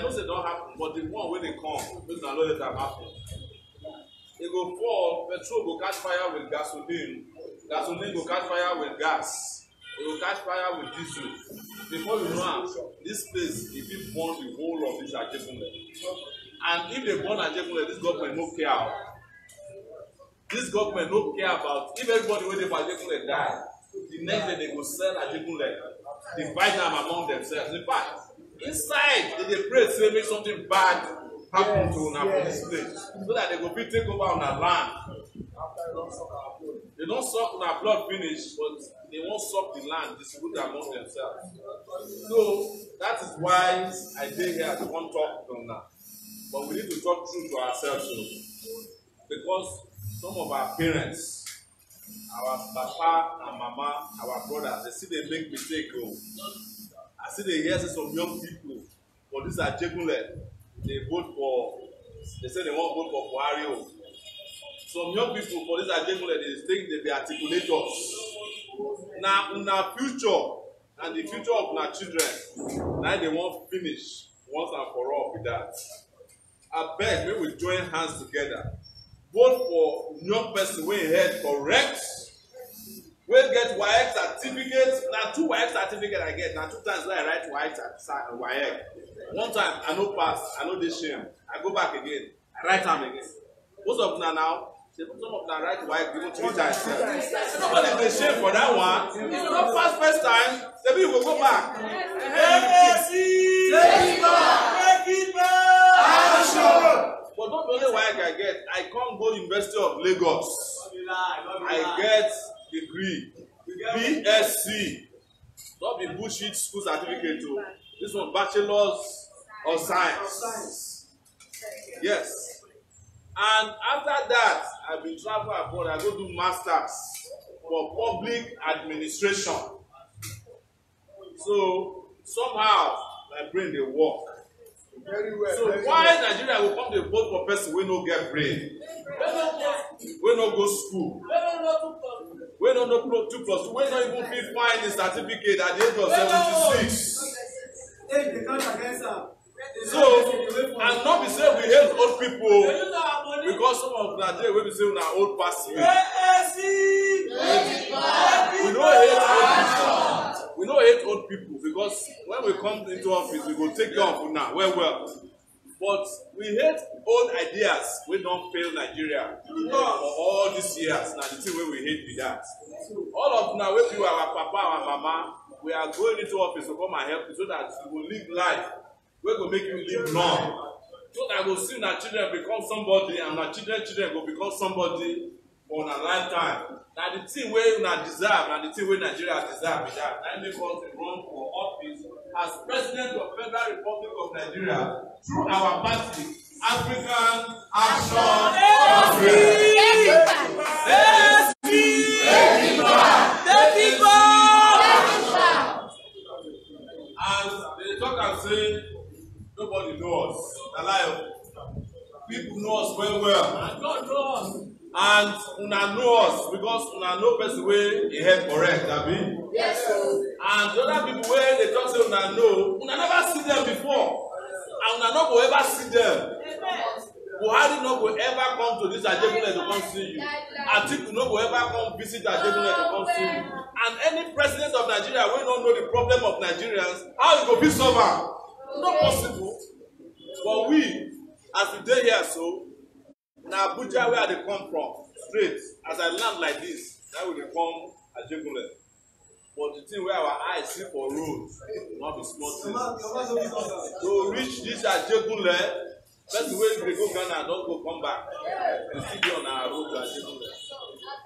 know they don't happen, but the one where they come, we don't know that happen. It go fall, petrol go catch fire with gasoline go catch fire with gas, it will catch fire with diesel. Before you know this place, if you burn the whole of this Ajegunle, and if they burn Ajegunle, this government no care. This government no care about if everybody when they for Ajegunle die, the next day they go sell Ajegunle, divide them among themselves. In fact, inside they pray say make something bad happen to una for this place, so that they go be take over una land. They don't suck una blood finish, but they won't suck the land, distribute among themselves. So that is why I did here to come talk to now. But we need to talk true to ourselves too, because some of our parents, our papa and mama, our brothers, they see they make mistake. I see they hear some young people, but these are Ajegunle, they vote for, they say they won't vote for Buhari. Some young people for this Ajegunle, they think they be articulators. Now, in our future and the future of our children, now they won't finish once and for all with that. I beg, may we join hands together. Vote for young person wey head correct, wey get WAEC certificate. Now 2 WAEC certificate I get. Now 2 times when I write WAEC. One time I no pass, I no dey shame. I go back again, I write am again. Most of them now, some of them write WAEC even 3 times. Nobody dey shame for that one. If you don't pass first time, maybe you will go back. But not only WAEC I get, I can't go University of Lagos. I get degree, BSc. Not be bullshit school certificate too. This one bachelor's of science. Yes. And after that, I've been traveling abroad. I go do masters for public administration. So somehow my brain dey work. Very well. So why Nigeria will come to vote for person wey no get brain, wey no go school, wey no know 2+2, wey no even fit find the certificate at the age of 76. So and not be say we hate old people because some of them dey wey be say una old pass me. We no hate old people because when we come into office we go take care of una well. But we hate old ideas wey don fail Nigeria for all these years. Na the thing wey we hate be that. All of una wey be our papa and mama, we are going into office to come and help you so that you will live life wey go make you live long. So that go see una children become somebody and our children go become somebody for una lifetime. Na the thing wey una deserve and the thing wey Nigeria deserve be that. Na make us run for office as President of Federal Republic of Nigeria through our party, African Action And they talk and say nobody knows us. Na lie. People know us well. And God knows us. And una know us because una know person wey e head correct, abi? Yes, sir. And the other people wey they talk say una know, una never see them before, and una no go ever see them. Buhari no go ever come to this Ajegunle to come see you. Atiku no go ever come visit Ajegunle to come see you. And any president of Nigeria wey no know the problem of Nigerians, how e go fit solve am? Not possible. But we, as we dey here so. Now Abuja where they come from, straight, as I land like this, that will become Ajegunle. But the thing where our eyes see for roads, not be small things. To reach this Ajegunle, that's the way they go Ghana, don't go come back. And still be on our road to Ajegunle.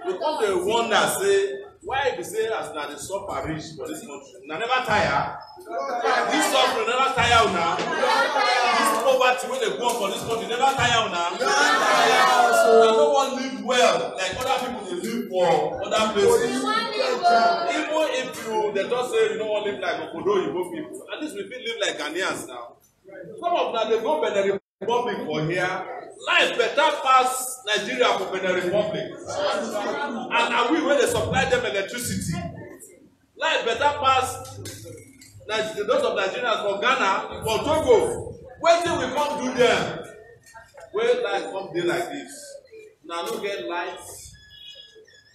You come to wonder, say, why they say as now they suffer rich for this country? Now never tire. This suffering never tire now. This poverty when they go on for this country, never tire now. I don't want to live well like other people they live for other places. Even if they don't say you don't want to live like Okodo, you go people. At least we feel live like Ghanaians now. Some of them they go Benin Republic for here. Life better pass Nigeria for Benin Republic. And are we when they supply them electricity? Life better pass those of Nigerians for Ghana, for Togo. When till we come do them? Where life come day like this? Una no get lights,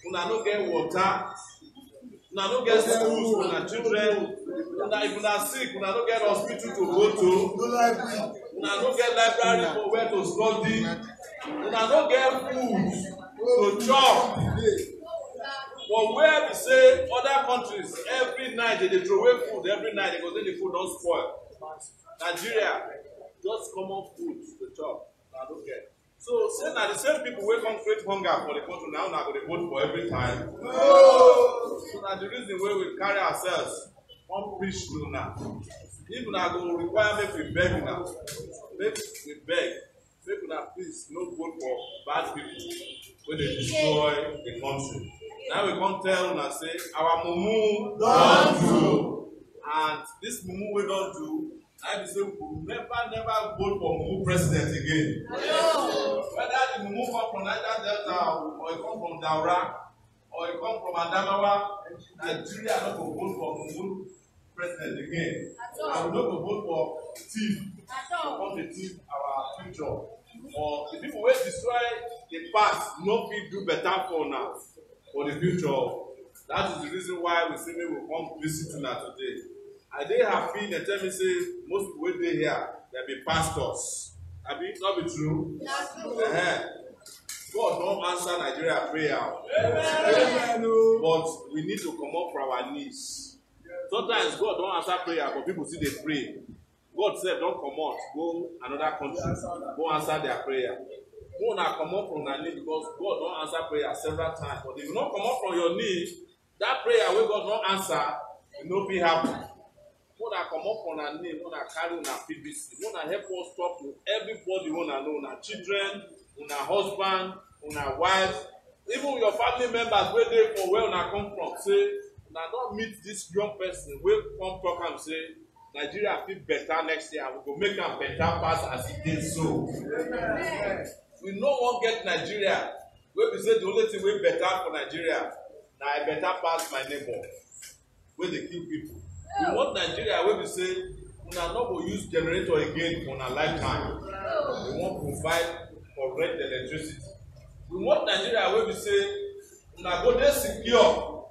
una no get water, una no get schools for una children. If una sick, una no get hospital to go to. Una no get library for where to study. Una no get food to chop. But where we say other countries every night they throw away food every night because then the food don't spoil. Nigeria just common food to chop. I don't get. So say now the same people wey come create hunger for the country now go dey vote for every time. So na the reason why we carry ourselves come preach to now. If una go require make we beg now, make we beg, make una please no vote for bad people wey dey destroy the country. Now we come tell una say our mumu don do, and this mumu we don do. I be say we will never vote for mumu president again. Whether the mumu come from Niger Delta or it come from Daura or it come from Adamawa, Nigeria no go vote for mumu president again. And we no go vote for thief to come to thief our future. Or the people wey destroy the past no fit do better for now for the future. That is the reason why we say we will come visit una today. I dey happy they tell me say most people wey dey here they be pastors. Abi not be true? God don't answer Nigeria prayer. But we need to come up from our knees. Sometimes God don't answer prayer, but people see they pray. God said, don't come out, go another country, go answer their prayer. Go now come up from their knee because God don't answer prayer several times. But if you don't come up from your knee, that prayer where God don't answer, it will not be happen. Go now come up from our knee, go now carry on our PBC, go now help us talk to everybody who know, our children, our husband, our wives, even your family members where they for where una come from. Say, now don't meet this young person where come talk and say, Nigeria feel better next year. We go make them better pass as it did so. We no one get Nigeria where we say the only thing we better for Nigeria. Now I better pass my neighbor where they kill people. We want Nigeria where we say we are not going to use generator again for our lifetime. We want to provide correct electricity. We want Nigeria where we say we are going to secure.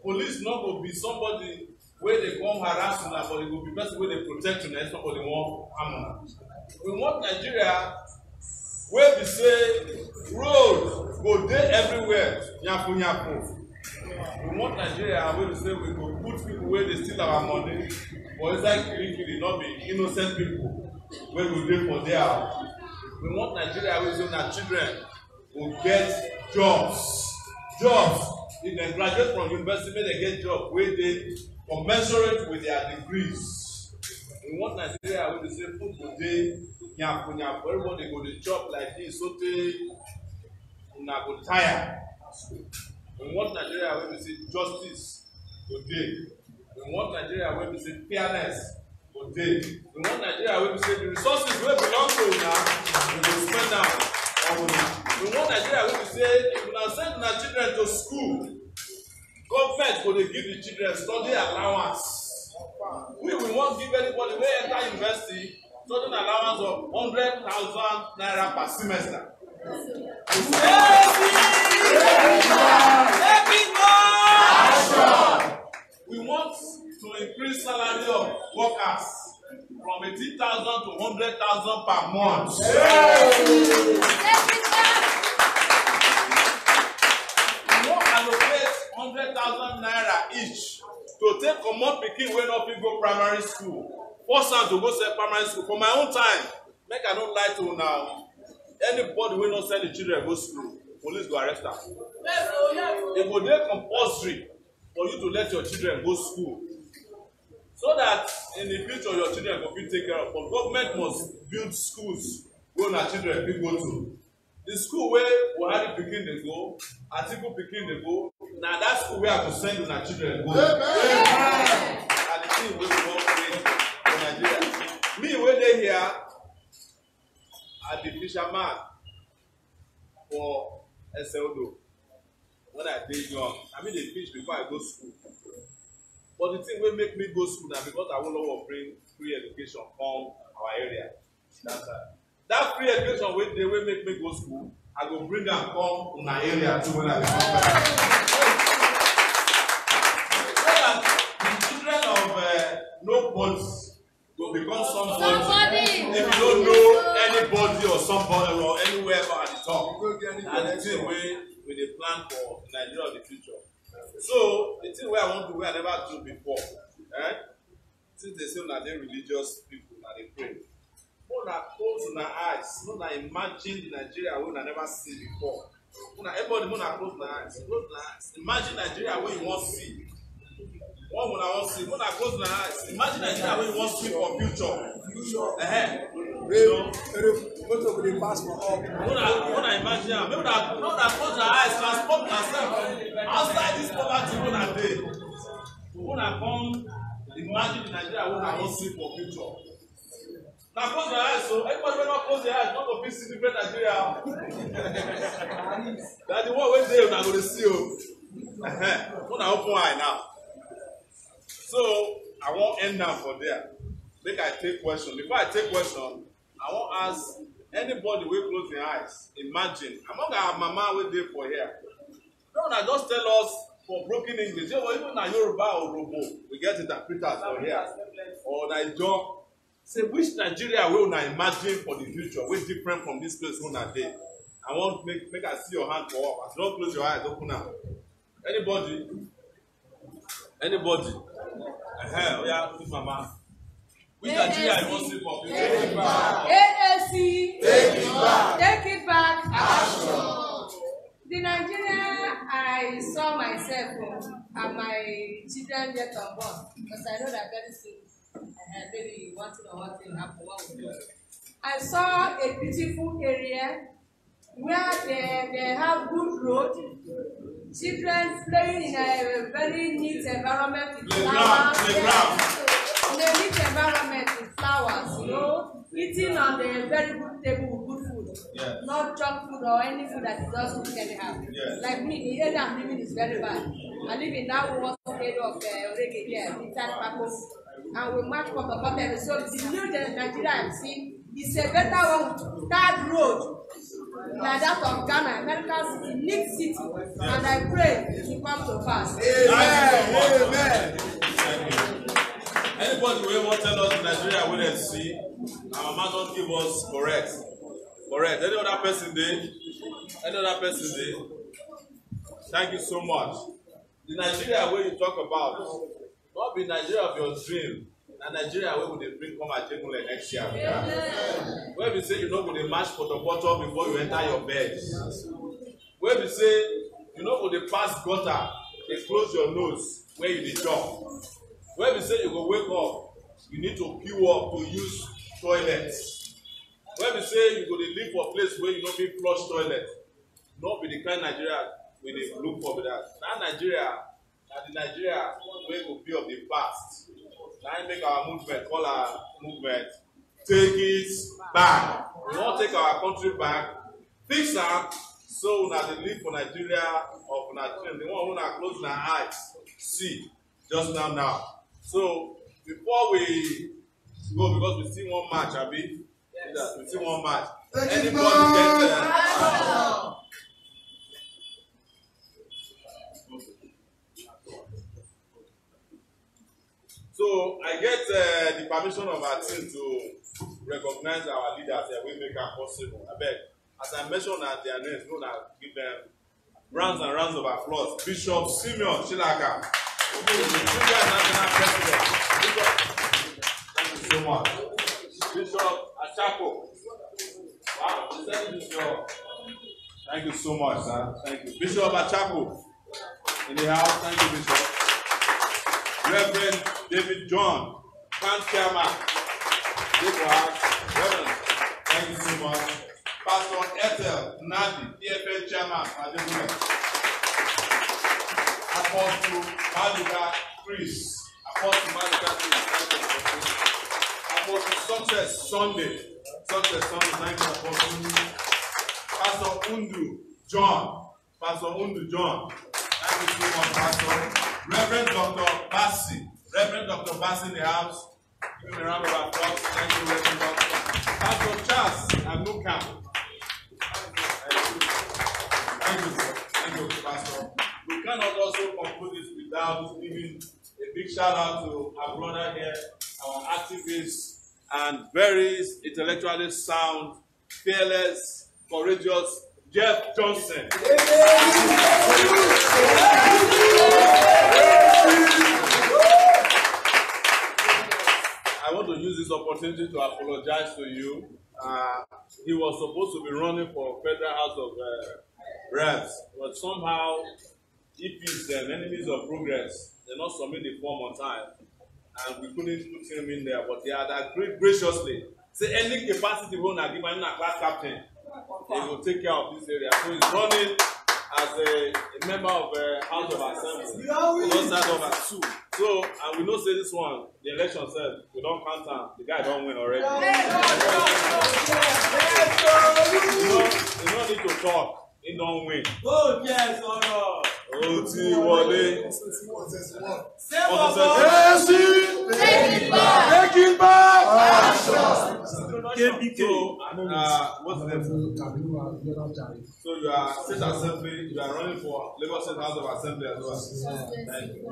Police not going to be somebody where they come harass una, but it will be better where they protect una if somebody want harm una. We want Nigeria where we say road go dey everywhere, nyapu nyapu. We want Nigeria where we say we go put people where they steal our money, but inside kiri not be innocent people where we dey for there. We want Nigeria where we say our children will get jobs. If they graduate from university, they get jobs where they commensurate with their degrees. We want Nigeria where they say food today, nyapu nyapu, everybody go to chop like this, so they una go tire. We want Nigeria where we say justice today. We want Nigeria where we say fairness today. We want Nigeria where we say the resources where belong to una, we will spend them on una. We want Nigeria where we say if we send our children to school, government go dey give the children study allowance. We want give anybody wey enter university study allowance of 100,000 naira per semester. We want to increase salary of workers from 18,000 to 100,000 per month. We want to allocate 100,000 naira each to take comot pikin wey no fit go primary school, force am to go send primary school. For my own time, make I no lie to now. Anybody wey no send the children go school, police go arrest am. It go dey compulsory for you to let your children go school, so that in the future your children go fit take care of, but government must build schools wey our children fit go to. The school where Buhari pikin dey go, Atiku pikin dey go, na that school where I go send una children go. And the thing wey we wan create for Nigeria. Me wey dey here, I be fisherman for Eseodo. When I dey young, I mean dey fish before I go school. But the thing wey make me go school na because I wan bring free education come our area. That free education wey dey wey make me go school, I go bring am come una area too when I dey come back. So that the children of nobody go become somebody. If you don't know anybody or somebody or anywhere at the top, and the thing wey we dey plan for Nigeria of the future. So the thing wey I wan do wey I never do before, since they say una dey religious people, una dey pray. Una close una eyes, una imagine the Nigeria wey una never see before. Everybody close una eyes, close una eyes. Imagine Nigeria wey you wan see. What una wan see? Una close una eyes. Imagine Nigeria wey you wan see for future. Una imagine am. Make una close una eyes, transport yourself outside this poverty wey una dey. Una come imagine the Nigeria wey una wan see for future. Now close your eyes, so everybody will not close their eyes, not to be see different Nigeria. That's the one wey dey una go dey see o. Una open eye now. So I won't end now for there. Make I take question. Before I take question, I won't ask anybody wey close their eyes. Imagine among our mama wey dey for here. No, una just tell us for broken English. Even na Yoruba or Robo, we get interpreters for here. Or Naija. Say which Nigeria wey una imagine for the future wey different from this place wey una dey. I want make I see your hand for up. As you don't close your eyes, open am. Anybody? Oh yeah, this mama. Which Nigeria you want see for future? Take it back. AAC. Take it back. Take it back. Action. The Nigeria I saw myself and my children yet unborn, because I know that very soon. Maybe one thing happen, what we do. I saw a beautiful area where they have good road, children playing in a very neat environment with flowers. In a neat environment with flowers, you know, eating on a very good table with good food. Yes. Not junk food or any food that is just look anyhow. Yes. Like me, the area I'm living is very bad. I live in that one area of Orege here, inside Pako. And we march from the bottom. So the new Nigeria I'm seeing is a better one, third road, like that of Ghana, America's neat city. And I pray it will come to pass. Amen. Amen. Anybody who want to tell us Nigeria we don't see, our mama don't give us correct. Any other person there? Thank you so much. The Nigeria where you talk about, not be Nigeria of your dream. And Nigeria where would they bring come Ajegunle next year? Where we say you know would they match for the bottle before you enter your bed? Where we say you know would they pass gutter, they close your nose where you dey jump. Where we say you go wake up, you need to queue up to use toilets. Where we say you go to live for a place where you don't be flush toilet. Not be the kind of Nigeria we dey look for that. That Nigeria, the Nigeria where will be of the past. Now make our movement, call our movement, take it back. We want to take our country back, fix am, so now they live for Nigeria or for Nigeria. They want to close their eyes, see, just now. So before we go, because we see one match, Abi, yes. We see one match. Anybody get there? So I get the permission of our team to recognize our leaders that we make it possible. I beg, as I mentioned at their names, we will give them rounds and rounds of applause. Bishop Simeon Chilaka, National President. Thank you so much. Bishop Achako. Wow, thank you so much, sir. Thank you. Bishop Achako in the house. Thank you, Bishop. Reverend David John Camp Chairman. Thank you so much. Pastor Ethel Nadi, EFL Chairman, Ajegunle. Apostle Malika Chris. Apostle Malika Chris. Apostle Success Sunday. Thank you, Apostle. Pastor Undu John. Pastor Undu John. Thank you so much, Pastor. Reverend Dr. Bassi. Reverend Dr. Bassi in the house. Give me a round of applause. Thank you, Reverend Dr. Pastor Charles Anuka. Thank you, Pastor. We cannot also conclude this without giving a big shout out to our brother here, our activist and very intellectually sound, fearless, courageous Jeff Johnson. I want to use this opportunity to apologize to you. He was supposed to be running for Federal House of Reps, but somehow EPs, the enemies of progress, they not submit the form on time, and we couldn't put him in there. But they had agreed graciously. Say any capacity we want to give him a class captain, they will take care of this area. So he's running as a member of House of Assembly. One side of us two. So, and we know say this one, the election said we don't count him. The guy don't win already. You don't need to talk. He don't win. Oh, yes, or no. Oh, T. Wale. Takeitback. What's the name? So you are State Assembly, you are running for Lagos State House of Assembly as well. Thank you.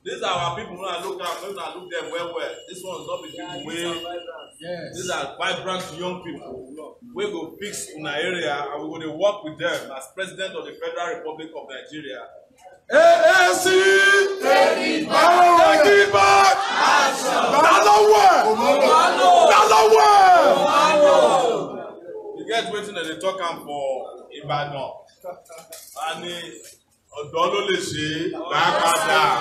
These are our people when I look at look them well. This one is not the people where these are vibrant young people. We go fix in our area and we will work with them as President of the Federal Republic of Nigeria. Takeitback. You get waiting that they talk for Ibadan. And ọ̀dọ́ ló lè ṣe dáadáa.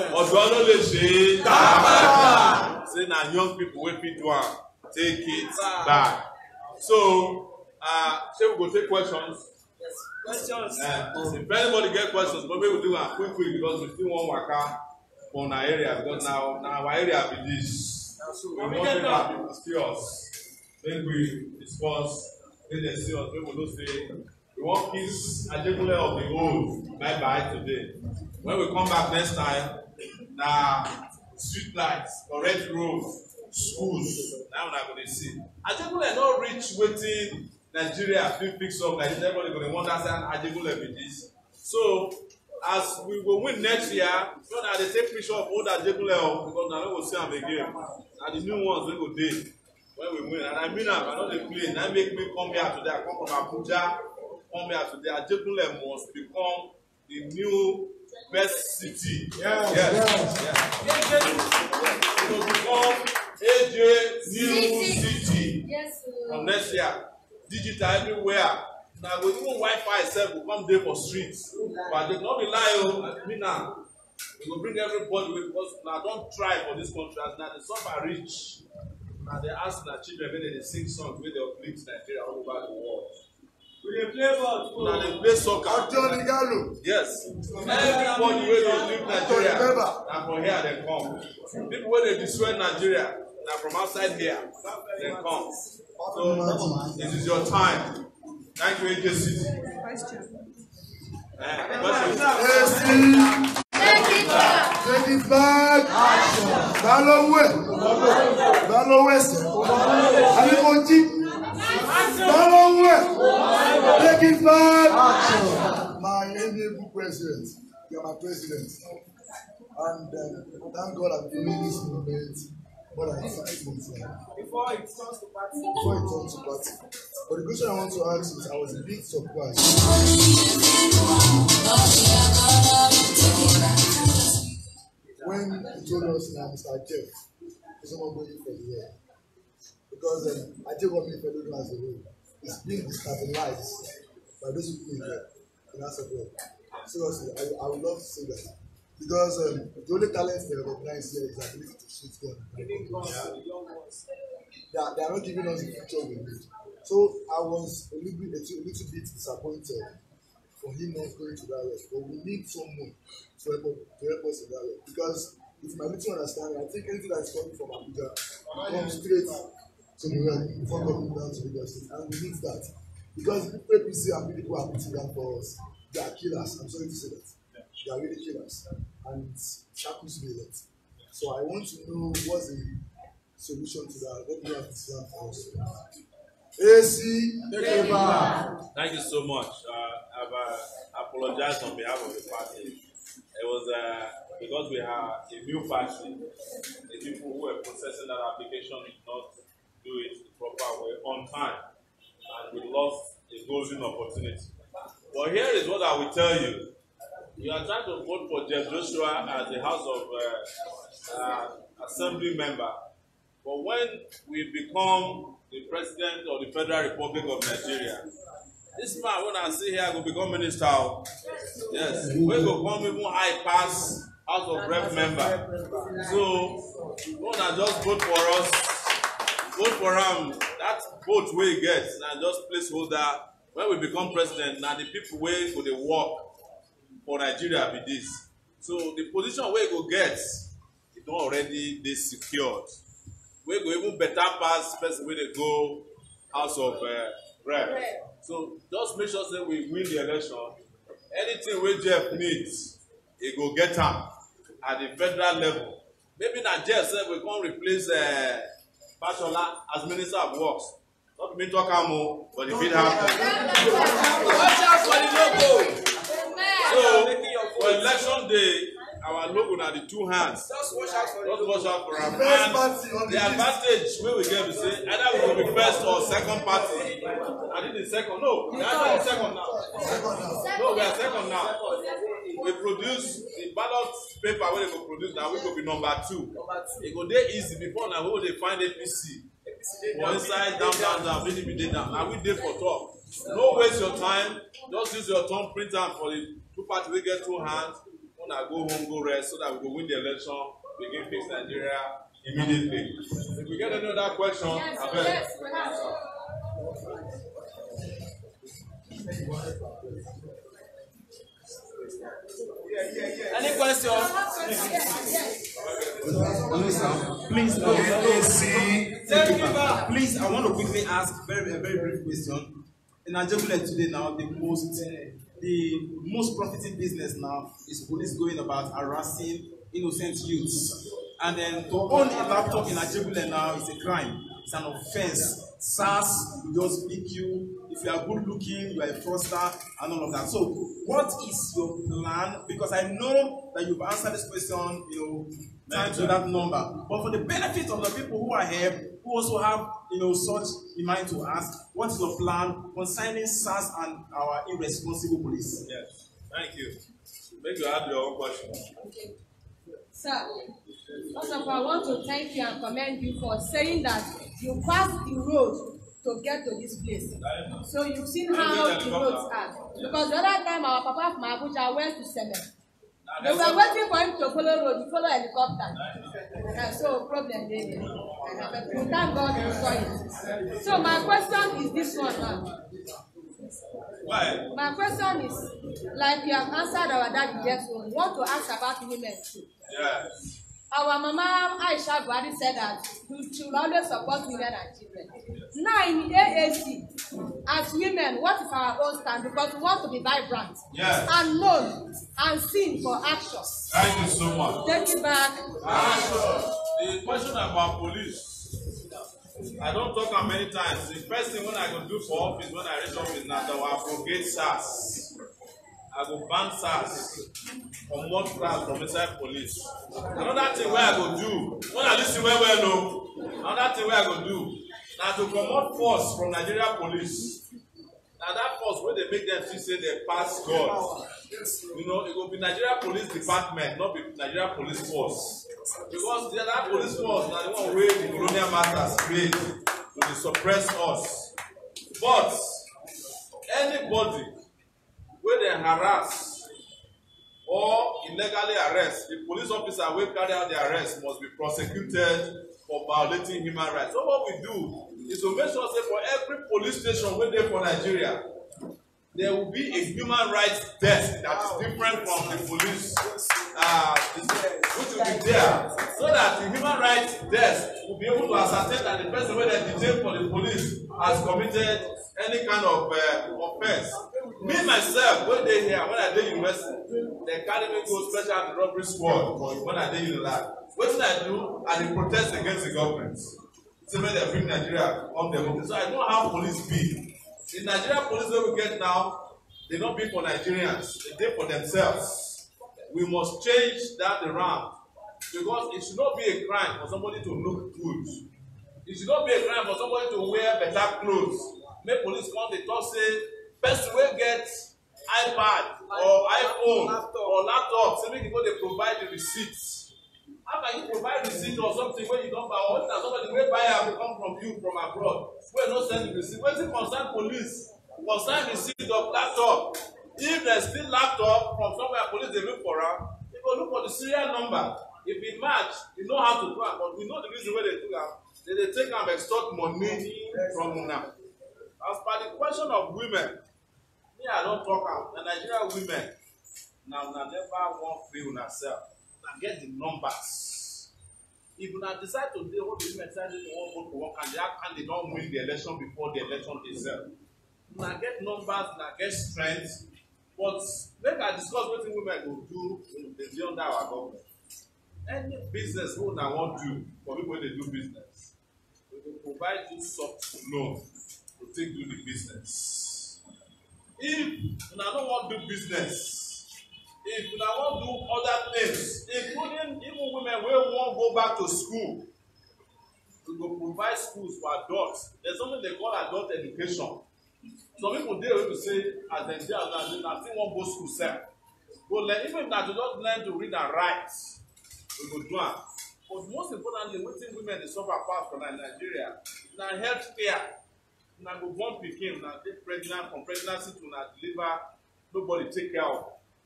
Ọ̀dọ́ ló lè ṣe dáadáa. Say na young people wey fit do am, take it back. So, shey we go take questions? Yes, questions. If anybody get questions, but maybe we do am quick because we still wan waka for our area because now our area be this. We wan make our people see us. Make we discuss, make dem see us, make we know say we want kiss Ajegunle of the old bye today. When we come back next time, now street lights, correct roads, schools, now we're not going to see. Ajegunle not reach waiting Nigeria fix up like this. Everybody going to wonder Ajegunle be this. So as we will win next year, so that they take picture of old Ajegunle because now we will see them again. And the new ones we go dey when we win. And I mean, I know they play. That make me come here today. I come from Abuja. Come here today. Ajegunle must become the new best city. Yes. It will become AJ new city. Yes, from next year. Digital everywhere. Now we even Wi-Fi itself will come there for streets. But they not be lie. I mean now. We will bring everybody with us. Now don't try for this country. Now the some are rich. Now they ask their children when they sing songs where they uplift Nigeria all over the world. We play ball. Now they play soccer. Yes. Everybody where they live Nigeria. Now from here they come. People where they destroy Nigeria. Now from outside here they come. So this is your time. Thank you, AJ City. Question. Takeitback. Balo West. Alikoji. Takeitback. My amiable president, you are my president, and thank God I'm giving this moment more than 6 months now. Before it turns to party. But the question I want to ask is, I was a bit surprised when he told us that Mr. Jeff is not going for the year, because Ajegunle Federal as a whole is being destabilized by those people in there in Asabel. Seriously, I would love to say that. Because the only talent they recognize here is the ability to shoot gun. They are not giving us the future we need. So I was a little bit disappointed for him not going to that way. But we need someone to help us in that way. Because it's my little understanding. I think anything that is coming from Abuja comes straight to the realm before coming down to the Godsons. And we need that. Because the APC and people are putting that for us. They are killers. I'm sorry to say that. They are really killers. And shackles me a lot. So I want to know what's the solution to that. What do you have to say for us? AC, thank you so much. I've apologized on behalf of the party. It was because we have a new party. The people who were processing that application did not do it the proper way on time, and we lost a golden opportunity. But here is what I will tell you. You are trying to vote for Jeff Joshua as the House of Assembly member. But when we become the President of the Federal Republic of Nigeria, this man, when I see here, will become minister. Yes, we will come even high pass House of Rep member. So, when I just vote for us, vote for him. That vote we get, now just placeholder. When we become president, now the people wey go dey work for Nigeria be this. So the position we go get, it don't already dey secured. We go even better pass person wey dey go House of Rep. So just make sure say we win the election. Anything wey Jeff needs, he go get am at the federal level. Maybe na Jeff say we come replace Fashola as Minister of Works. Not me talk am, but it fit happen. Watch out for the logo. So for election day, our logo na the two hands. Just watch out for our and the advantage wey we get is say either we go be first or second party. I think the second. No, we are not second now. No, we are second now. We produce the ballot paper wey they go produce now. We go be number 2. It go dey easy before now. We dey find APC. For inside down, PDP dey down. Now we dey for top. No waste your time. Just use your thumb print am for the two parties wey get two hands. When I go home, go rest so that we go win the election. We can fix Nigeria immediately. If we get any other question, Any questions? Please, please, I want to quickly ask a very brief question. In Ajegunle today now, the most profiting business now is police going about harassing innocent youths. And then to own a laptop in Ajegunle now is a crime. It's an offense. SARS will just pick you. If you are good looking, you are a fraudster, and all of that. So, what is your plan? Because I know that you've answered this question, time to that number. But for the benefit of the people who are here, who also have, such in mind to ask, what is your plan concerning SARS and our irresponsible police? Yes, thank you. Make you add your own question. Sir, first of all, I want to thank you and commend you for saying that you passed the road to get to this place. So you've seen how the roads are. Because the other time our papa from Abuja went to Semen. They were waiting for him to follow road, he followed helicopter. So problem there. Thank God you saw it. So my question is this one now. Why? My question is, like you have answered our daddy just one, want to ask about women too. Yes. Our mama Aisha Buhari said that you should always support women and children. Now in AAC, as women, what is our own stand? Because we want to be vibrant, and known, and seen for action. Thank you so much. Take it back. Action. The question about police, I don't talk about many times. The first thing when I go do for office, when I reach office now, I will abrogate SARS. I go ban SARS or more class from inside police. Another thing where I go do, when I listen well no. Another thing where I go do, now to promote force from Nigeria police. Now that force where they make them feel say they pass God. It will be Nigeria Police Department, not be Nigeria Police Force. Because the other police force now the one where the colonial matters create to suppress us. But anybody where they harass or illegally arrest, the police officer wey carry out the arrest must be prosecuted for violating human rights. So what we do is to make sure say for every police station wey dey for Nigeria, there will be a human rights desk that is different from the police, which will be there, so that the human rights desk will be able to ascertain that the person wey dem detain for the police has committed any kind of offence. Me myself, when they here, when I dey university, they carry me go special anti-robbery squad when I dey Unilag. Wetin I do, I dey protest against the government. Say make dem bring Nigeria on democracy. So I know how police be. The Nigerian police wey we get now, they not be for Nigerians, they dey for themselves. We must change that around, because it should not be a crime for somebody to look good. It should not be a crime for somebody to wear better clothes. Make police come dey talk say person wey get iPad or iPhone or laptop, say make you go dey provide the receipts. How can you provide receipt or something when you don't buy, or if na somebody wey buy am come from you from abroad, wey no send the receipt? Wetin concern police? Concern receipt of laptop. If there's still laptop from somewhere police dey look for am, they go look for the serial number. If it match, you know how to do am, but we know the reason why they do am. They take am extort money from una. As per the question of women, me I don't talk am. The Nigerian women now never wan free una self. Now get the numbers. If una decide to do what the women decide to want vote for one candidate and they don't win the election before the election itself, una get numbers, una get strength. But make I discuss what the women go do beyond our government. Any business we una want to for people wey dey do business, we will provide you soft loan to take do the business. If una no wan do business, if una wan do other things, including even women wey wan go back to school, we go provide schools for adults. There's something they call adult education. Some people dey wey be say as dem dey as na still wan go school sef. Go learn, even if na to just learn to read and write, we go do am. But most importantly, wetin women dey suffer pass for Nigeria na health care. Una go born pikin, una dey pregnant, from pregnancy to una deliver, nobody take care of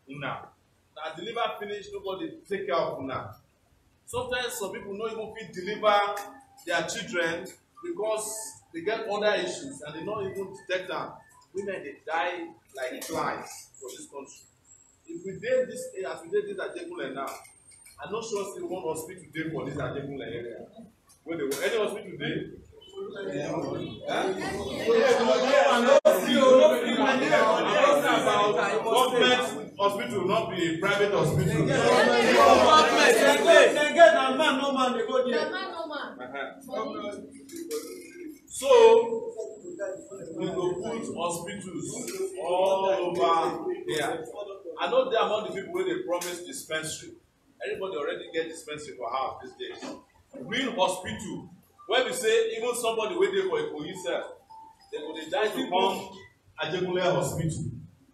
una. Na deliver finish, nobody take care of una. Sometimes some people no even fit deliver their children because they get other issues and they don't even detect them. Women dey die like flies for this country. If we dey this as we dey this Ajegunle now, I'm not sure say one hospital dey for this Ajegunle area. Where they were any hospital dey? Government hospital, not be private hospital. So we go put hospitals all over there. I know there among the people where they promise dispensary. Everybody already get dispensary for house these days. Real hospital, where we say even somebody waiting for a police cell, they go dey die to come Ajegunle hospital.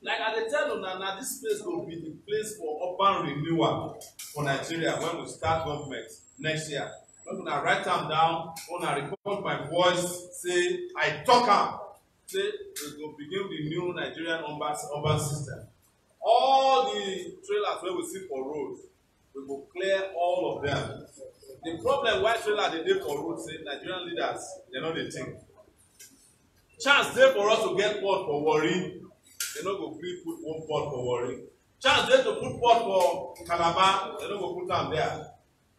Like I dey tell you now, this place will be the place for urban renewal for Nigeria when we start government next year. When I write them down, when I record my voice, say I talk am, say we go begin the new Nigerian urban system. All the trailers where we see for roads, we will clear all of them. The problem why trailer they dey for road say Nigerian leaders they no dey think. Chance dey for us to get port for Warri, they no go fit put one port for Warri. Chance dey to put port for Calabar, they no go put am there.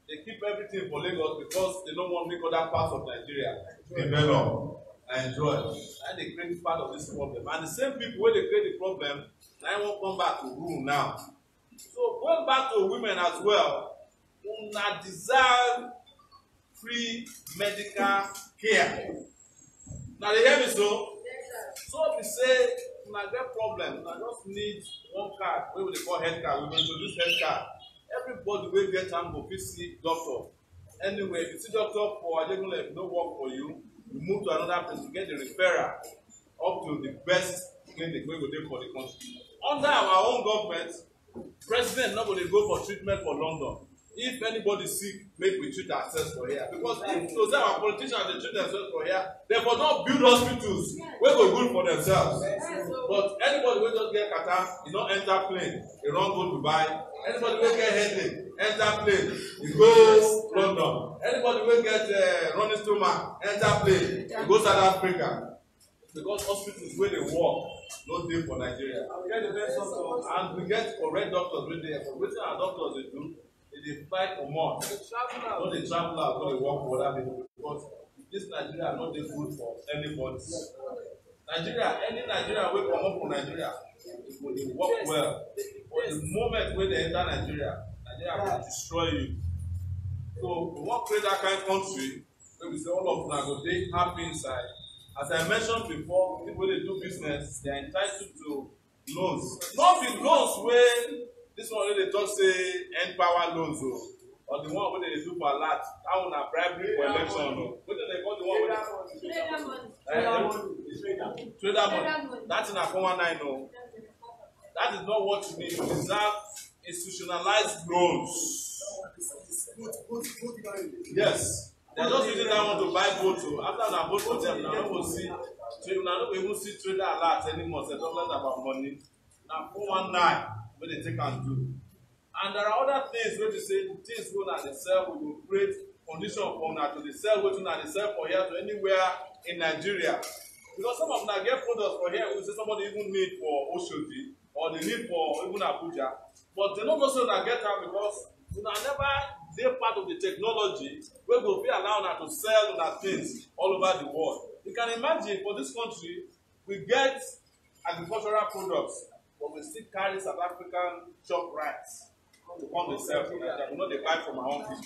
They keep everything for Lagos because they don't want to make other parts of Nigeria develop and enjoy. And they create part of this problem. And the same people where they create the problem, now won't come back to rule now. So going back to women as well, una deserve free medical care. Now they hear me so? So we say una get problem, una just need one card, wey we dey call health card. We will introduce health card. Everybody wey get am go fit see doctor. Anyway, if you see doctor for Ajegunle, if no work for you, you move to another place to get the referral up to the best clinic wey go dey for the country. Under our own government, president no go dey go for treatment for London. if anybody sick, make we treat ourselves for here. Because if those are our politicians, they treat themselves for here, they will not build hospitals wey go good for themselves. But anybody wey just get catarrh, you don't enter plane, you don't go Dubai. Anybody wey get headache, enter plane, you go London. Anybody wey get running stomach, enter plane, you go South Africa. Because hospitals where they work, no dey for Nigeria. We get the best doctors, and we get correct doctors wey dey. But wetin our doctors dey do? They fight for more. No dey travel out, no dey work for other people. Because this Nigeria no dey good for anybody. Nigeria, any Nigeria wey comot from Nigeria, it go dey work well. But the moment wey they enter Nigeria, Nigeria go destroy you. So we wan create that kind of country where we say all of una go dey happy inside. As I mentioned before, people wey dey do business, they are entitled to loans. Not be loans wey this one wey dey talk say end power loans o, or the one wey dey do for alert, that one na bribery for election o. Wetin dey call the one wey dey trader money? That thing na 419 o. That is not what you need. You deserve institutionalized loans. Yes. They are just using that one to buy votes. After that vote for them, now no go see. Now no go even see trader alert anymore. They talk less about money. Now 419 wey they take and do. And there are other things wey we say things wey na dey sell, we will create condition for una to dey sell wetin una dey sell for here to anywhere in Nigeria. Because some of una get products for here, we say somebody even need for Oshodi or they need for even Abuja, but they no go say una get am because una never dey part of the technology wey go fit allow una to sell una things all over the world. You can imagine for this country, we get agricultural products, but we still carry South African shop rights to come dey sell for Nigeria. We no dey buy from our own people.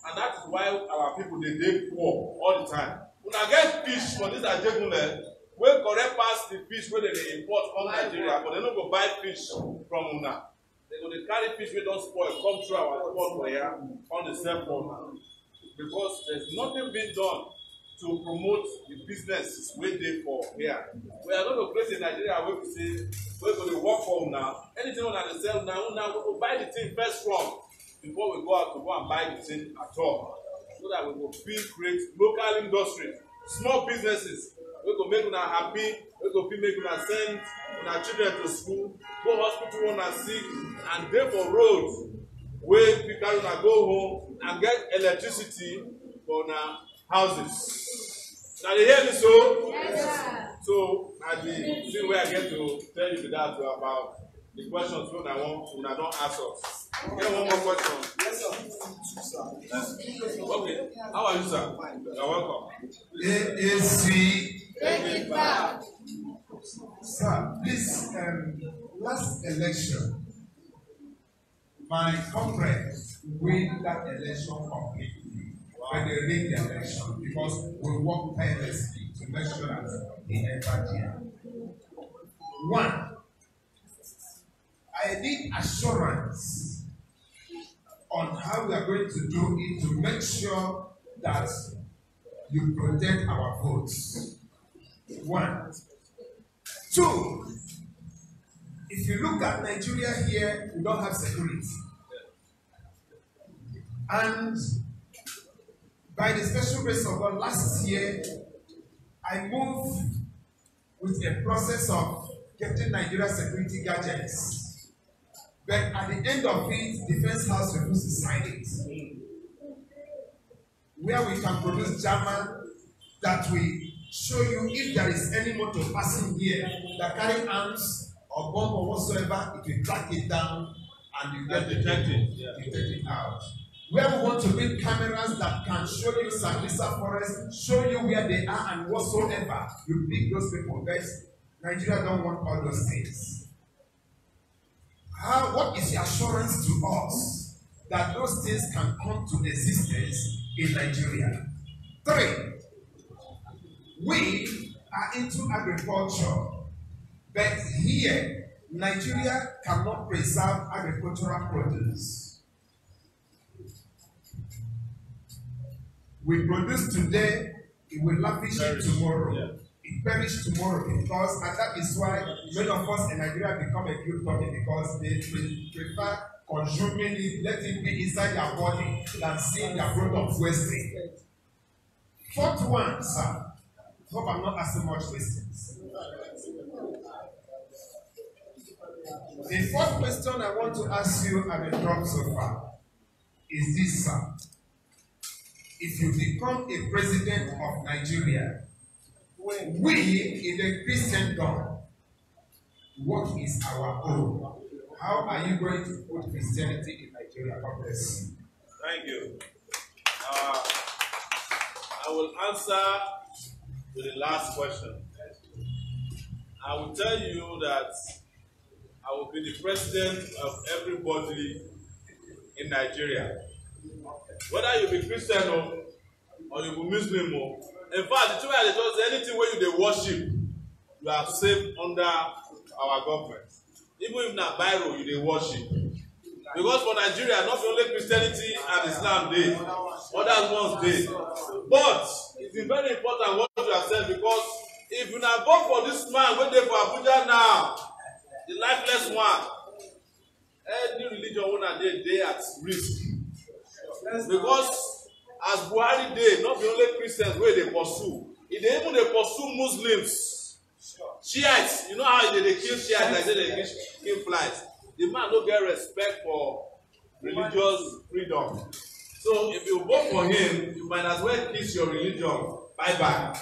And that is why our people dey poor all the time. Una get fish for this Ajegunle wey correct pass the fish wey dem dey import from Nigeria, but dem no go buy fish from una. They go dey carry fish wey don spoil come through our port for here on the sell for una. Because there's nothing being done to promote the businesses wey dey for here. We are not going to create a Nigeria wey we say wey go dey work for una. Anything una dey sell una go buy the thing first from before we go out to go and buy the thing at all. So that we go fit create local industry, small businesses wey go make una happy, wey go fit make una send una children to school, go hospital when una sick, and dey for road wey fit carry una go home and get electricity for una houses. Now they hear me so? Yes, so na the thing wey I get to tell you that about the questions wey una don ask us. Get one more question. Yes, sir. Okay. How are you, sir? You're welcome. Takeitback. Sir, please, last election, my comrades win that election completely when they rigged the election because we work tirelessly to make sure that they enter here. One, I need assurance on how we are going to do it to make sure that you protect our votes. One. Two, if you look at Nigeria here, we don't have security. And by the special grace of God, last year, I moved with a process of getting Nigeria security gadgets. But at the end of it, Defense House refused to sign it. Where we can produce German that will show you if there is any motor passing here that carry arms or bomb or whatsoever, it will track it down and you get detected. Detect it out. Where we want to build cameras that can show you Sambisa Forest, show you where they are and whatsoever, you pick those people. But Nigeria don't want all those things. What is the assurance to us that those things can come to existence in Nigeria? 3, we are into agriculture, but here, Nigeria cannot preserve agricultural produce. We produce today, it will lavish it tomorrow. Yeah. It perish tomorrow because, and that is why many of us in Nigeria become a good topic because they prefer consuming it, let it be inside their body than seeing their product wasting. Fourth one, sir. Hope I'm not asking much questions. The fourth question I want to ask you at the drop so far is this, sir. If you become a president of Nigeria, we in the Christendom, what is our goal? How are you going to put Christianity in Nigeria? God bless you. Thank you. I will answer to the last question. I will tell you that I will be the president of everybody in Nigeria. Whether you be Christian or you be Muslim, in fact, the two are just anything where you worship, you are safe under our government. Even if na Biro you worship. Because for Nigeria, not only Christianity and Islam dey, others ones dey. But it is very important what you have said, because if you na vote for this man wey dey for Abuja now, the lifeless one, any religion una dey at risk. Because as Buhari dey, not be only Christians wey dey pursue, e dey even dey pursue Muslims. Shiites, you know how they kill Shiites like they kill flies. The man don't get respect for religious freedom. So if you vote for him, you might as well kiss your religion. Bye-bye.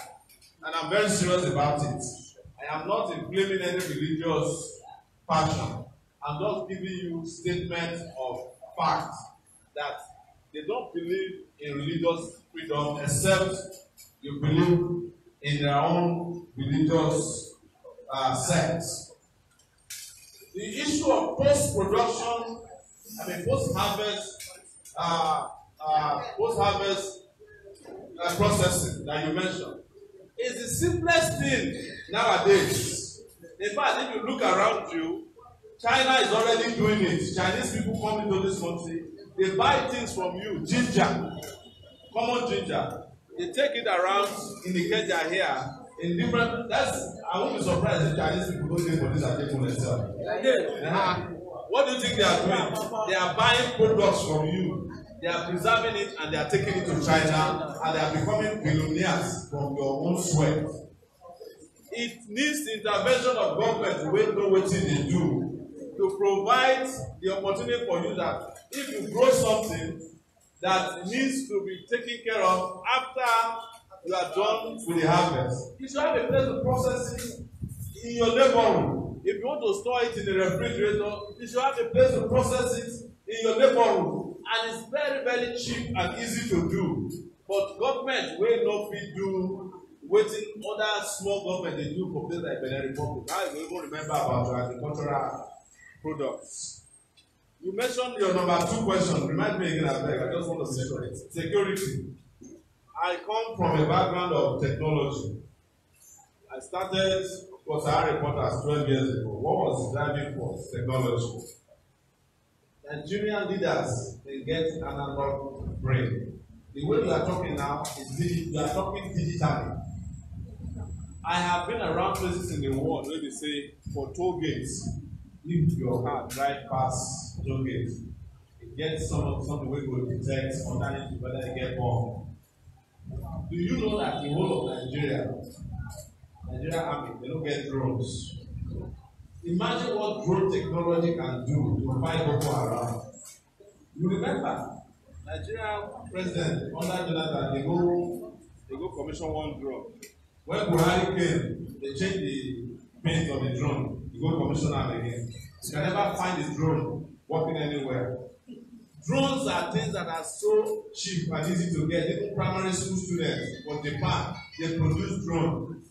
And I'm very serious about it. I am not inflaming any religious passion. I'm just giving you statements of fact that they don't believe in religious freedom except you believe in their own religious sects. The issue of post-production, post-harvest processing that you mentioned is the simplest thing nowadays. In fact, if you look around you, China is already doing it. Chinese people come into this country, they buy things from you, ginger, common ginger. They take it around in the Kenya here, in different, I won't be surprised if Chinese people don't take for this Ajegunle themselves. What do you think they are doing? They are buying products from you, they are preserving it, and they are taking it to China, and they are becoming billionaires from your own sweat. It needs the intervention of government wey know wetin they do to provide the opportunity for you that if you grow something that needs to be taken care of after you are done with the harvest, you should have a place to process it in your neighborhood. If you want to store it in the refrigerator, you should have a place to process it in your neighborhood. And it's very, very cheap and easy to do. But government wey no fit do wetin other small government dey do for places like Benin Republic. How you go even remember about your agricultural products? You mentioned your number 2 question. Remind me again, I just want to say it. Security. I come from a background of technology. I started Goddaughters 12 years ago. What was the driving force? Technology. Nigerian leaders, they get an analog brain. The way you are talking now is you are talking digitally. I have been around places in the world where they say for toll gates, if your car drive past toll gates, it gets something way to detect underneath whether you get bombed. Do you know that the whole of Nigeria Army, they don't get drones? Imagine what drone technology can do to fight Boko Haram. You remember, Nigeria president under Jonathan, they go commission one drone. When Buhari came, they changed the paint on the drone. You go commission them again. You can never find the drone working anywhere. Drones are things that are so cheap and easy to get. Even primary school students from Japan, they produce drones.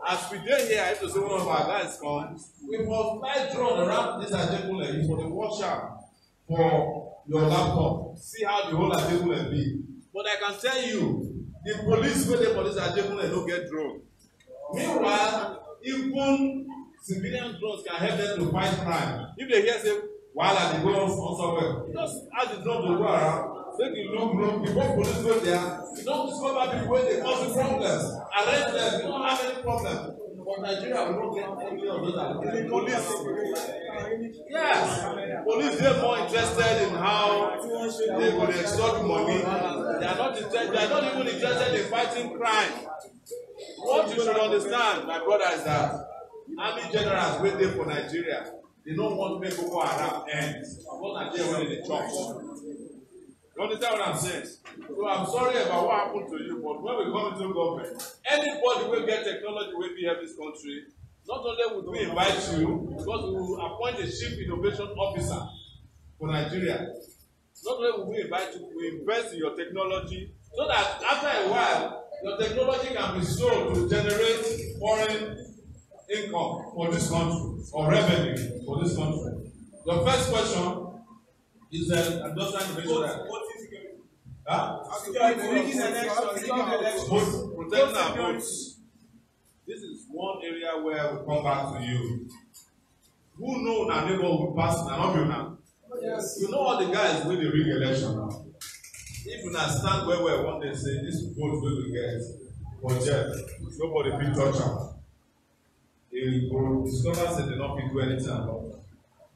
As we did here, I have to say one of our guys come. We must fly drone around this Ajegunle for the workshop for your laptop. See how the whole Ajegunle be. But I can tell you, the police wey dey for this Ajegunle no get drone. Meanwhile, even civilian drones can help them to fight crime. If they hear say wahala dey go on somewhere, just ask the drone to go around. Take the look before police go there. You don't discover people wey dey cause the problems. Arrest them. You don't have any problem. For Nigeria, we don't get any of those. The police, yes, police they're more interested in how they will extort money. They are not interested. They are not even interested in fighting crime. What you should understand, my brother, is that army generals wait there for Nigeria. They don't want to make Boko Haram end. What Nigeria when they chop. You understand what I'm saying? So I'm sorry about what happened to you, but when we come into government, anybody will get technology will be help this country. Not only would we invite you, because we will appoint a chief innovation officer for Nigeria. Not only will we invite you, we invest in your technology so that after a while, your technology can be sold to generate foreign income for this country or revenue for this country. The first question is I'm just trying to make sure that protecting our votes. This is one area where we come back to you. Who know now neighbor will pass now? Now. Yes. You know all the guys with the rig election now. If you not stand where one day say this vote will get for Jeff, nobody will touch am. They will discover say they not fit do anything about it.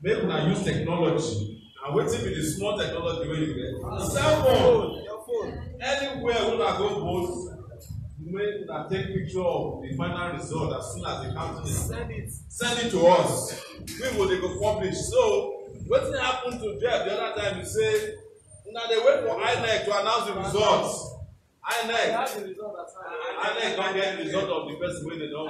Maybe we now use technology. And waiting with the small technology where you get. Cell phone. Your phone. Anywhere we not go vote, we not take picture of the final result as soon as the counting is. Send it to us. We will they go publish. So what happened to Jeff the other time? You say now they wait for INEC to announce the results. INEC don't get the result of the person when they don't.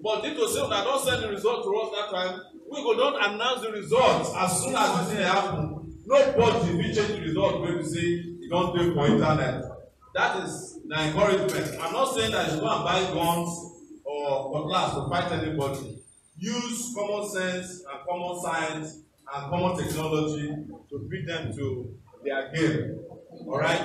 But due to say that don't send the result to us that time, we go don't announce the results as soon as it happen. Nobody will change the result when we say you don't do it for internet. That is the encouragement. I'm not saying that you go and buy guns or cutlass to fight anybody. Use common sense and common science and common technology to beat them to their game. Alright?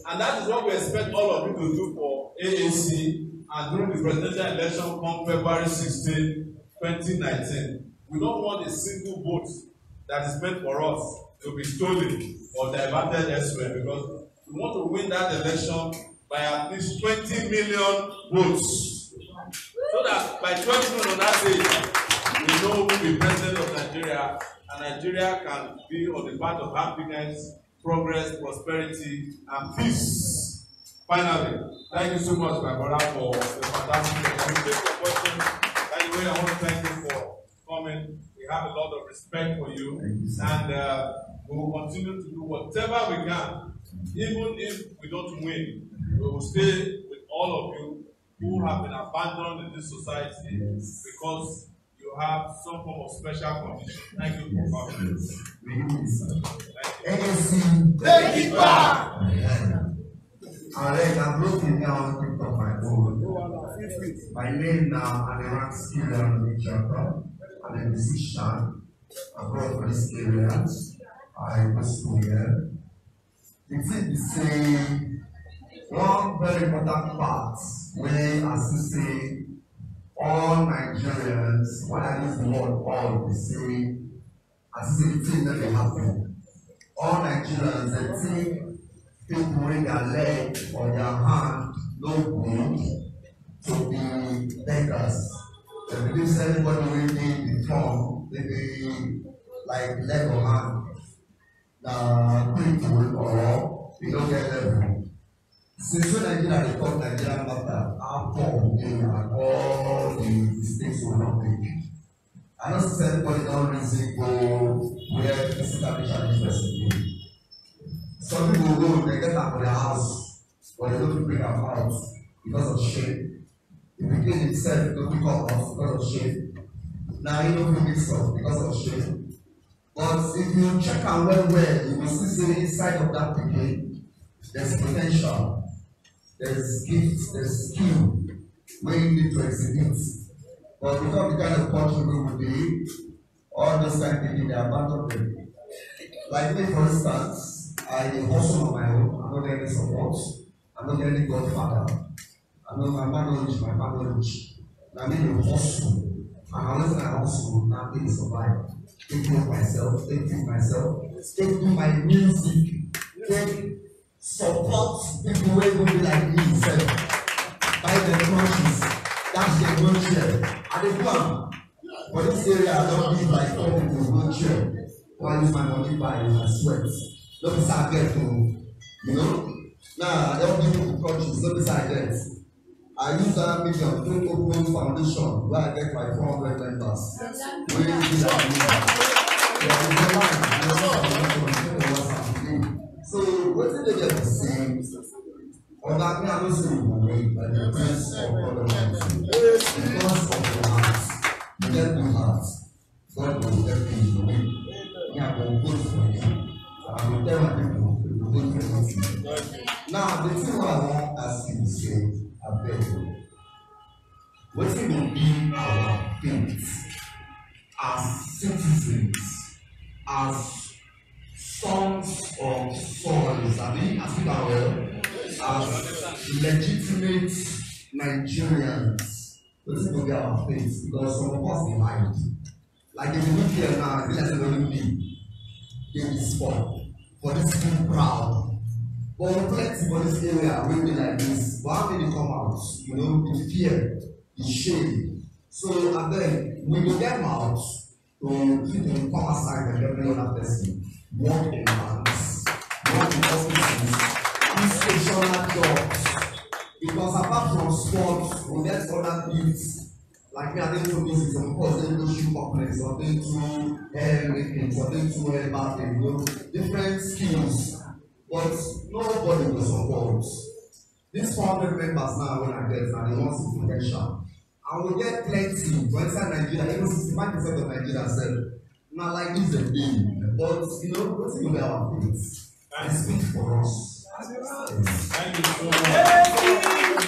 And that is what we expect all of you to do for AAC and during the presidential election come February 16, 2019. We don't want a single vote that is meant for us to be stolen or diverted elsewhere because we want to win that election by at least 20 million votes. So that by 20 million that day, we know who will be president of Nigeria and Nigeria can be on the path of happiness, progress, prosperity, and peace. Finally, thank you so much, my brother, for the fantastic question. By the way, I want to thank you for coming. We have a lot of respect for you, and we will continue to do whatever we can, even if we don't win. We will stay with all of you who have been abandoned in this society because you have some form of special condition. Thank you for coming. Take it back! Alright, I'm looking down on my own. My name now, I'm a rock skiller and a chapter. I'm a musician. I brought for this area. I go school here. The thing is saying one very important part where I still say all Nigerians, when I use the word all, they say, I still say the thing never happen. All Nigerians, they think people with their leg or their hand no good to be beggars. They believe anybody will need the form, maybe like leg or hand, critical or they don't get level. Since when Nigeria they call Nigerian matter, how poor we and all the mistakes we not make. I don't see anybody don't reason go where physically challenged person go. Some people go, they get out of their house, but they don't bring them out because of shame. The beginning itself don't pick up because of shame. Now you don't bring it up because of shame. But if you check out well, you will see inside of that beginning, there's potential. There's gifts, there's skill where you need to exhibit. But because the kind of country we will be, all those kind of things, they abandon them. Like me, for instance, I hustle on my own. I don't get any support. I don't get any godfather. I know my man rich, my family rich. I mean, you hustle. And unless I hustle, nothing is survive. Take care of myself, take my music, take support people who will be like me, buy their conscience. That's the good share. And the plan for this area, I don't give like 4 people good share. I use my money by my sweat. Don't be sad get to, you know. Now, help people to conscious. Don't be sad get. I use that million to open foundation where I get my 400 members. Where you do that? So, what did they get the same? Or that me, I don't say it way, but the prince of God Almighty. Because of the heart, you get the heart. God will help you in the way. Yeah, I will go for you. I will tell my people, we will go for you. Now, the thing I want to ask you to say, I beg you. What will be our faith as citizens, as sons of sons, as legitimate Nigerians? What will be our faith? Because some of us behind. Like if you look here now, I feel like they be sport for this being proud. But we plenty for this area, we be like this. But how many come out? You know, the fear, the shame. So and then we will get out to keep them come aside and every other person. Work in banks, work in offices, institutional jobs. Because apart from sports, we get other things. Like me, I think to business, of course, they do shoe companies, or they do hair making, or they do hair marketing, you know, different skills. But nobody will support. These 400 members now, when I get, now they want some potential. And we get plenty for inside Nigeria, even 65% of Nigeria said, not like this a thing. But, you know, what's in our things? And speak for us. Thank you so much.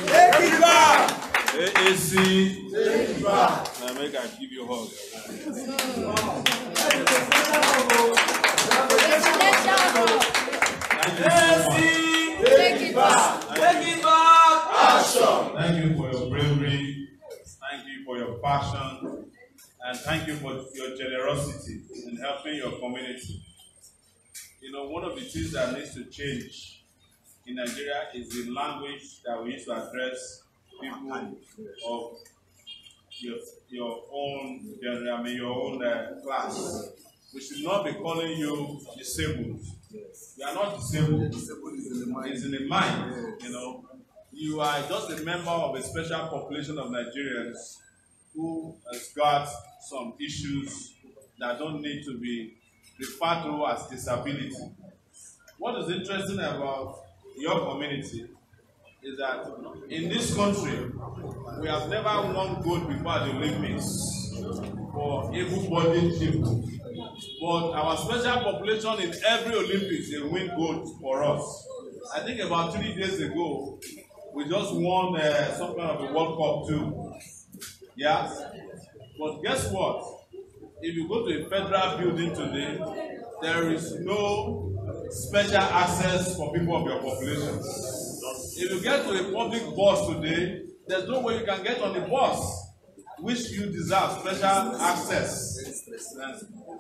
Take it back! AC, take it back. Now make I give you a hug. Take it back. Take it back. Action. Thank you for your bravery. Thank you for your passion. And thank you for your generosity in helping your community. You know, one of the things that needs to change in Nigeria is the language that we use to address people of your own gender, I mean your own class. We should not be calling you disabled. You are not disabled. Disabled is in the mind. It's in the mind. You know, you are just a member of a special population of Nigerians who has got some issues that don't need to be referred to as disability. What is interesting about your community is that in this country, we have never won gold before at the Olympics for able-bodied people. But our special population in every Olympics, they win gold for us. I think about 3 days ago, we just won some kind of a World Cup too. Yeah? But guess what? If you go to a federal building today, there is no special access for people of your population. If you get to a public bus today, there's no way you can get on the bus, which you deserve special access.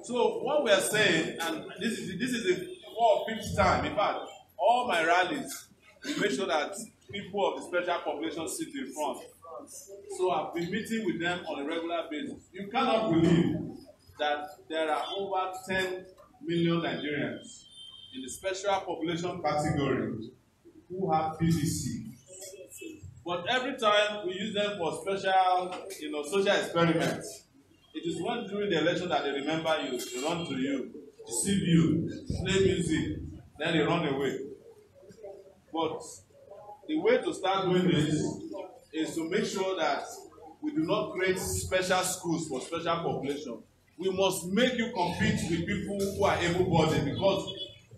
So what we are saying, and this is the 4th or 5th time, in fact, all my rallies, we make sure that people of the special population sit in front. So I've been meeting with them on a regular basis. You cannot believe that there are over 10 million Nigerians in the special population category who have PVC. But every time we use them for special, social experiments, it is when during the election that they remember you, they run to you, deceive you, play music, then they run away. But the way to start doing this is to make sure that we do not create special schools for special population. We must make you compete with people who are able-bodied because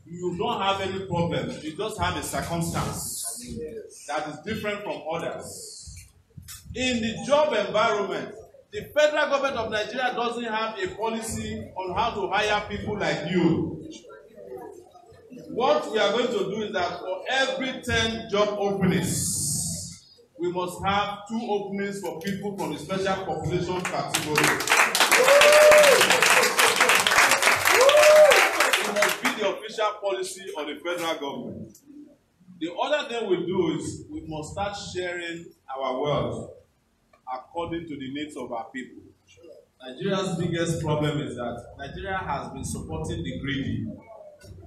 you don't have any problem. You just have a circumstance that is different from others. In the job environment, the federal government of Nigeria doesn't have a policy on how to hire people like you. What we are going to do is that for every 10 job openings, we must have 2 openings for people from the special population category. It must be the official policy of the federal government. The other thing we do is we must start sharing our wealth. according to the needs of our people. Nigeria's biggest problem is that Nigeria has been supporting the greedy,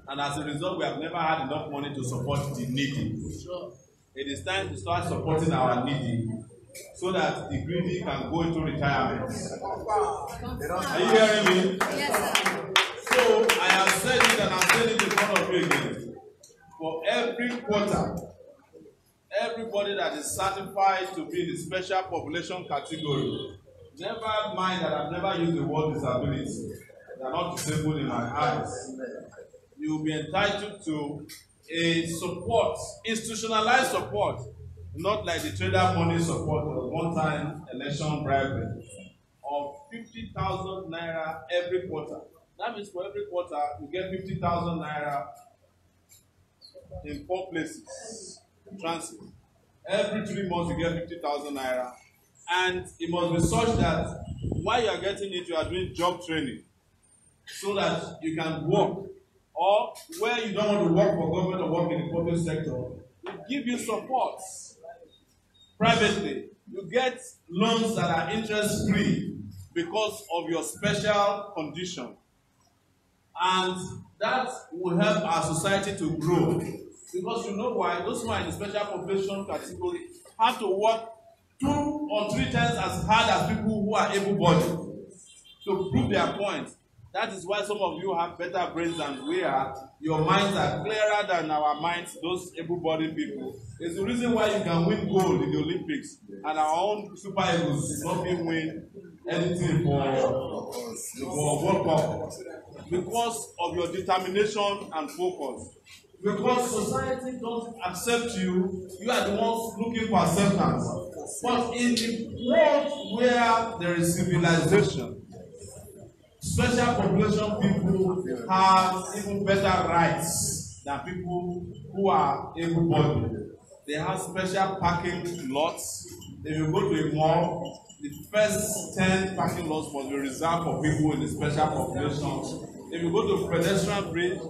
and as a result, we have never had enough money to support the needy. It is time to start supporting our needy so that the greedy can go into retirement. Are you hearing me? Yes, sir. So I have said it and I'm saying it in front of you again. For every quarter, everybody that is certified to be in the special population category, never mind that I've never used the word disability, they are not disabled in my eyes, you will be entitled to a support, institutionalized support, not like the trader money support of one-time election bribery, of 50,000 naira every quarter. That means for every quarter, you get 50,000 naira in 4 places, transit. Every 3 months, you get 50,000 naira. And it must be such that while you are getting it, you are doing job training so that you can work. Or where you don't want to work for government or work in the public sector, we give you support privately. You get loans that are interest-free because of your special condition. And that will help our society to grow. Because you know why? Those who are in the special population category have to work 2 or 3 times as hard as people who are able-bodied to prove their point. That is why some of you have better brains than we are. Your minds are clearer than our minds, those able-bodied people. It's the reason why you can win gold in the Olympics and our own Super Eagles not even win anything for World Cup. Because of your determination and focus. Because society doesn't accept you, you are the ones looking for acceptance. But in the world where there is civilization, special population people have even better rights than people who are able-bodied. They have special parking lots. If you go to a mall, the first 10 parking lots must be reserved for people in the special population. If you go to pedestrian bridge,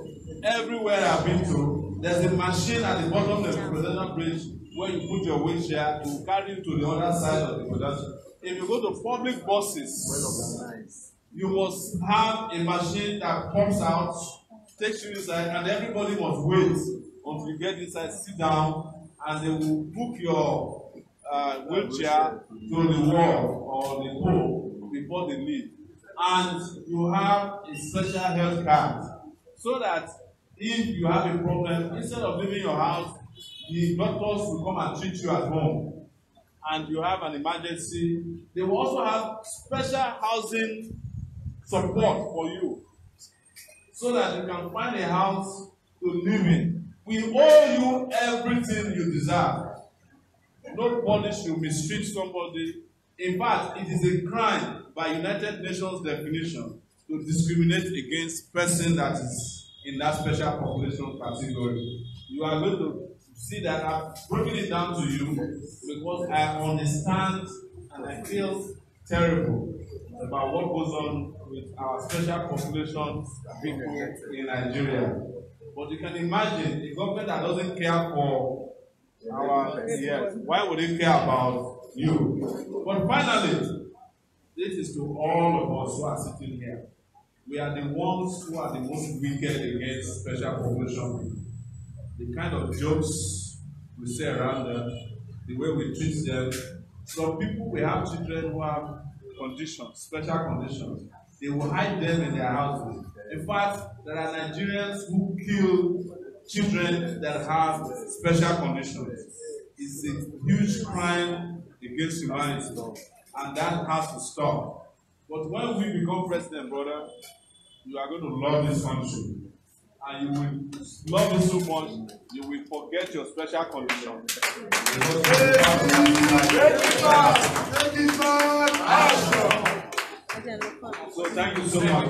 everywhere I've been to, there's a machine at the bottom of the pedestrian bridge where you put your wheelchair, it will carry you to the other side of the pedestrian. If you go to public buses, you must have a machine that pops out, takes you inside, and everybody must wait until you get inside, sit down, and they will hook your wheelchair to the wall or the pole before they leave. And you have a special health card so that if you have a problem, instead of leaving your house, the doctors will come and treat you at home. And you have an emergency. They will also have special housing support for you so that you can find a house to live in. We owe you everything you deserve. Nobody should mistreat somebody. In fact, it is a crime by United Nations definition to discriminate against person that is in that special population category. You are going to see that I've broken it down to you because I understand and I feel terrible about what goes on with our special population people in Nigeria. But you can imagine a government that doesn't care for our yes, why would they care about you? But finally, this is to all of us who are sitting here. We are the ones who are the most wicked against special population people. The kind of jokes we say around them, the way we treat them. Some people, we have children who have conditions, special conditions. They will hide them in their houses. In fact, there are Nigerians who kill children that have special conditions. It's a huge crime against humanity, and that has to stop. But when we become president, brother, you are going to love this country. And you will love it so much, you will forget your special condition. So thank you so much.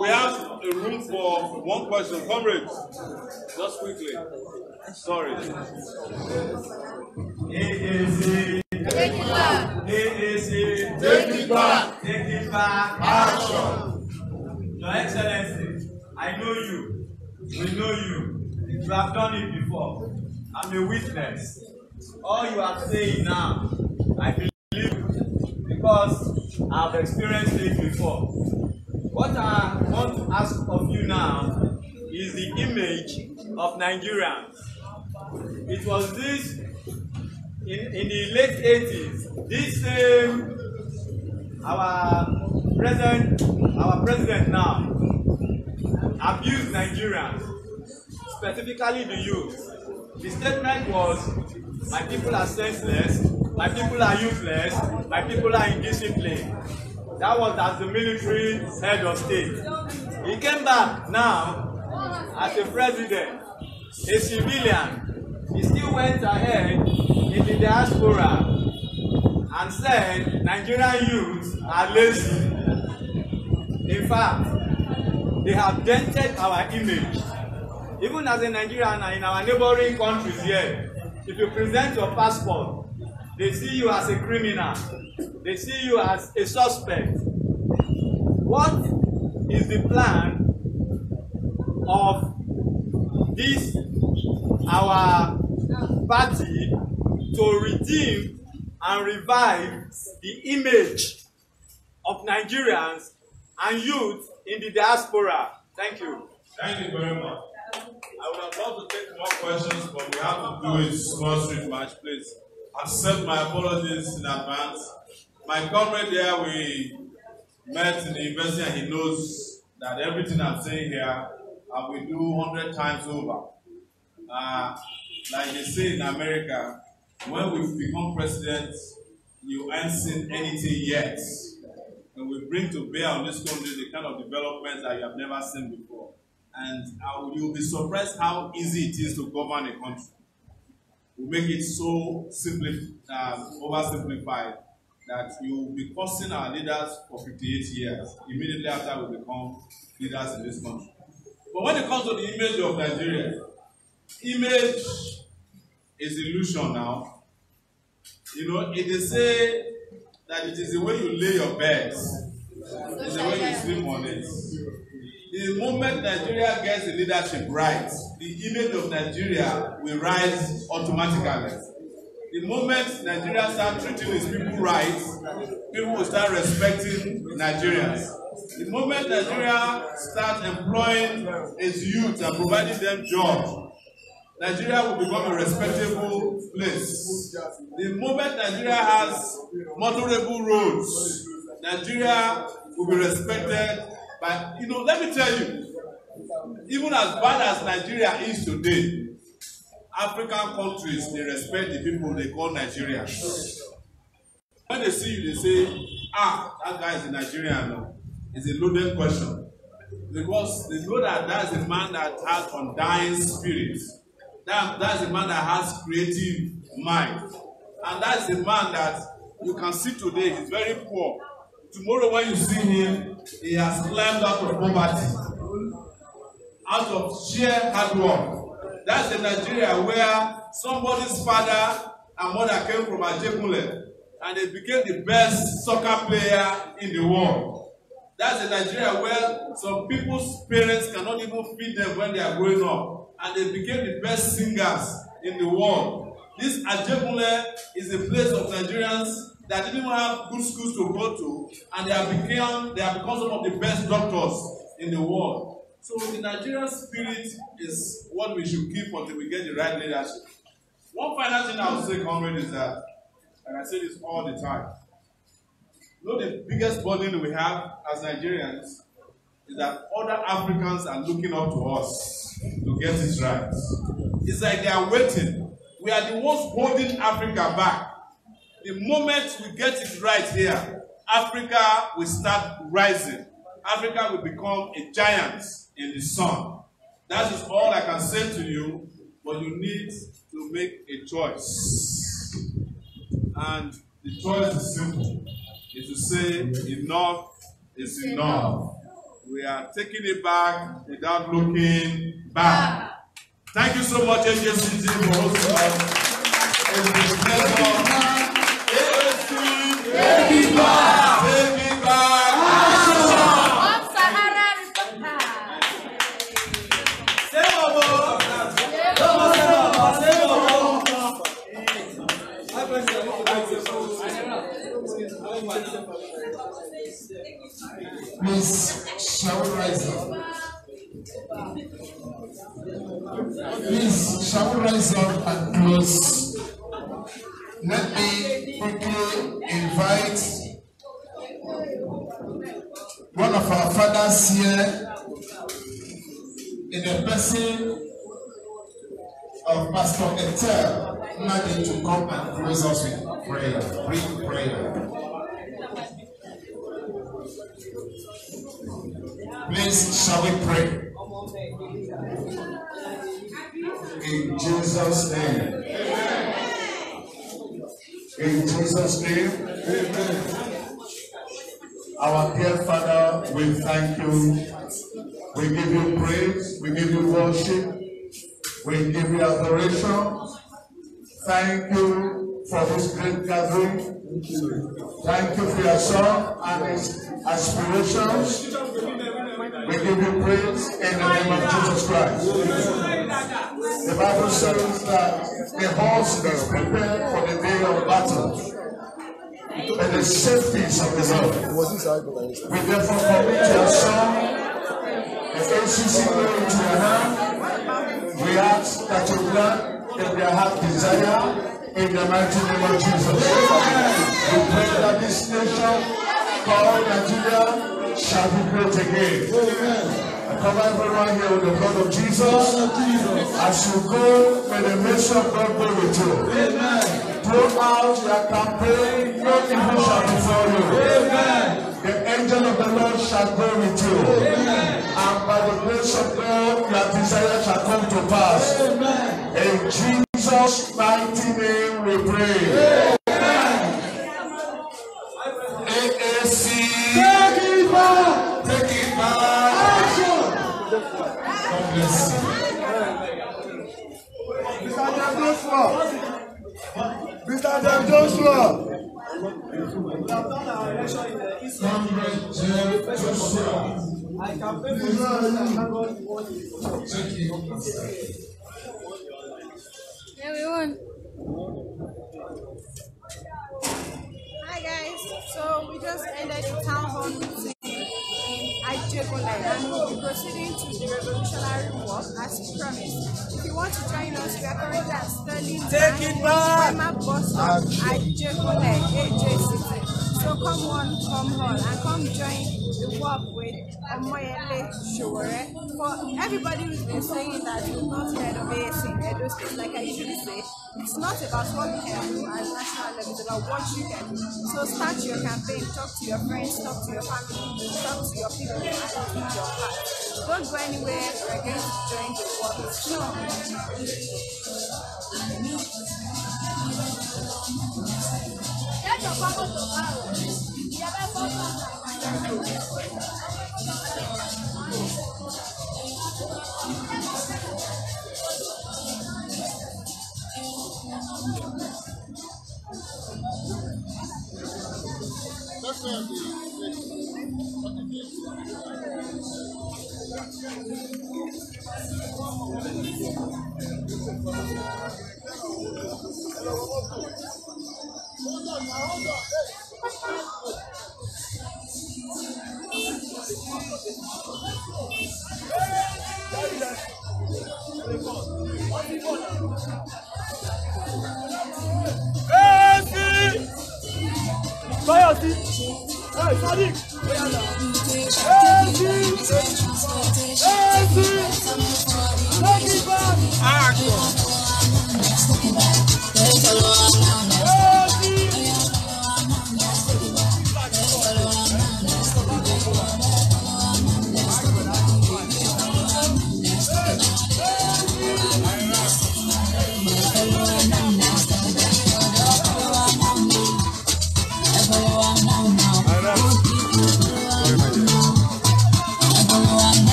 We have a room for one question. Comrades, just quickly. Sorry. AAC. Take it back. AAC. Take it back. Take it back. Action. Your Excellency, I know you. We know you. You have done it before. I'm a witness. all you are saying now, I believe because I've experienced it before. What I want to ask of you now is the image of Nigerians. It was this in the late 80s. This our president now abused Nigerians, specifically the youth. The statement was, "My people are senseless, my people are useless, my people are indisciplined." That was as the military head of state. He came back now as a president, a civilian. He still went ahead in the diaspora and said Nigerian youths are lazy. In fact, they have dented our image. Even as a Nigerian in our neighboring countries here, if you present your passport, they see you as a criminal. They see you as a suspect. What is the plan of this, our party, to redeem and revive the image of Nigerians and youth in the diaspora? Thank you. Thank you very much. I would have loved to take more questions, but we have to do it small street match. Please accept my apologies in advance. My comrade here, we met in the university, and he knows that everything I'm saying here, I will do 100 times over. Like they say in America, when we become president, you ain't seen anything yet. And we bring to bear on this country the kind of developments that you have never seen before. And you'll be surprised how easy it is to govern a country. We make it so oversimplified that you will be cursing our leaders for 58 years, immediately after we become leaders in this country. But when it comes to the image of Nigeria, image is illusion now. You know, it is say that it is the way you lay your beds, it's the way you sleep on it. The moment Nigeria gets the leadership right, the image of Nigeria will rise automatically. The moment Nigeria starts treating its people right, people will start respecting Nigerians. The moment Nigeria starts employing its youth and providing them jobs, Nigeria will become a respectable place. The moment Nigeria has motorable roads, Nigeria will be respected by, you know, let me tell you, even as bad as Nigeria is today, African countries, they respect the people they call Nigerians. When they see you, they say, ah, that guy is a Nigerian. No. It's a loaded question. Because they know that that's a man that has undying spirit. That's a man that has creative mind. And that's a man that you can see today, he's very poor. Tomorrow when you see him, he has climbed out of poverty, out of sheer hard work. That's a Nigeria where somebody's father and mother came from Ajegunle and they became the best soccer player in the world. That's a Nigeria where some people's parents cannot even feed them when they are growing up, and they became the best singers in the world. This Ajegunle is a place of Nigerians that didn't even have good schools to go to, and they have become some of the best doctors in the world. So the Nigerian spirit is what we should keep until we get the right leadership. One final thing I will say, comrade, is that, and I say this all the time, you know the biggest burden we have as Nigerians is that other Africans are looking up to us to get it right. It's like they are waiting. We are the ones holding Africa back. The moment we get it right here, Africa will start rising. Africa will become a giant in the sun. That is all I can say to you, but you need to make a choice. And the choice is simple. It's to say enough is enough. We are taking it back without looking back. Thank you so much, AJCG, for hosting us. It's a pleasure. Take it back! Take it back! Shall we rise up? Please, shall we rise up and close? Let me quickly invite one of our fathers here in the person of Pastor Etel Nadi to come and close us with prayer, brief prayer. Please, shall we pray? In Jesus' name. In Jesus' name. Amen. Our dear Father, we thank you. We give you praise. We give you worship. We give you adoration. Thank you for this great gathering. Thank you for your son and his aspirations. We give you praise in the name of Jesus Christ. The Bible says that the horse is prepared for the day of battle, and the safeties of the Lord. We therefore commit your son, the ACC into your hand. We ask that you grant if they have desire in the mighty name of Jesus. We pray that this nation called Nigeria shall be great again. I cover everyone here with the blood of Jesus. As you go, may the mercy of God go with you. Throughout your campaign, no evil shall befall you. The angel of the Lord shall go with you. And by the grace of God, your desire shall come to pass. In Jesus' mighty name we pray. AAC. Take it back. Take it back. God bless you. Mr. Joshua. I campaign for everyone. Hi guys, so we just ended the town hall meeting in Ajegunle and we'll be proceeding to the revolutionary walk as promised. If you want to join us, we are currently at Sterling Bank, bus stop, Ajegunle, AJ City. So come on, come on, and come join the walk with Omoyele Sowore. For everybody who's been saying that you've not heard of AAC in Edo State, like I usually say, it's not about what you can do at national level, it's about what you can do. So start your campaign, talk to your friends, talk to your family, talk to your people, and do your part. Don't go anywhere, we're going to join the walk.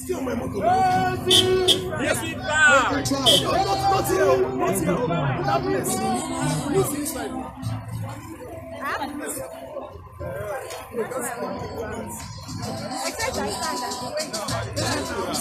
Still my mother. Yes, we are. Not here. That place. Use inside. Except I stand and I don't have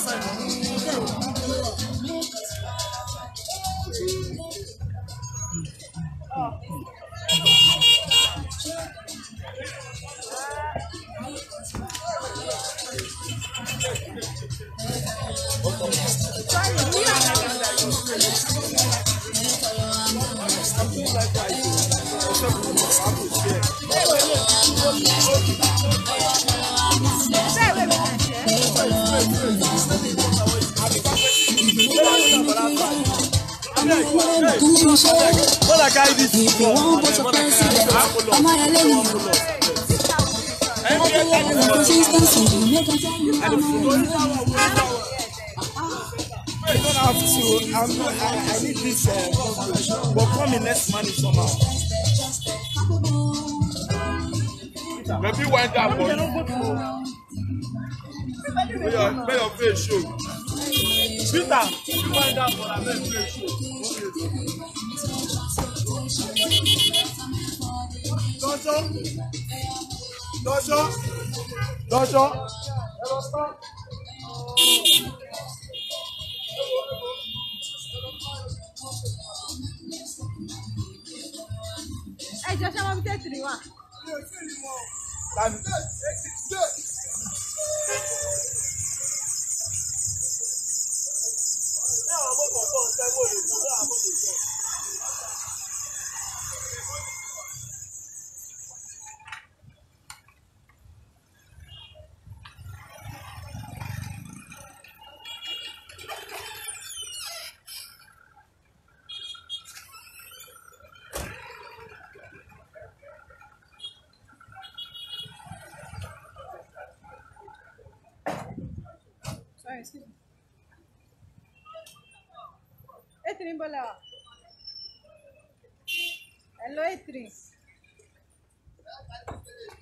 to. I need this. But come in next month somehow. Maybe wind up for you. May your face show. Peter, you wind up for that face show. Dojo. Hey, Josh, I'm going to take 3-1. Sorry, excuse me. Etri bola. Hello, Etri.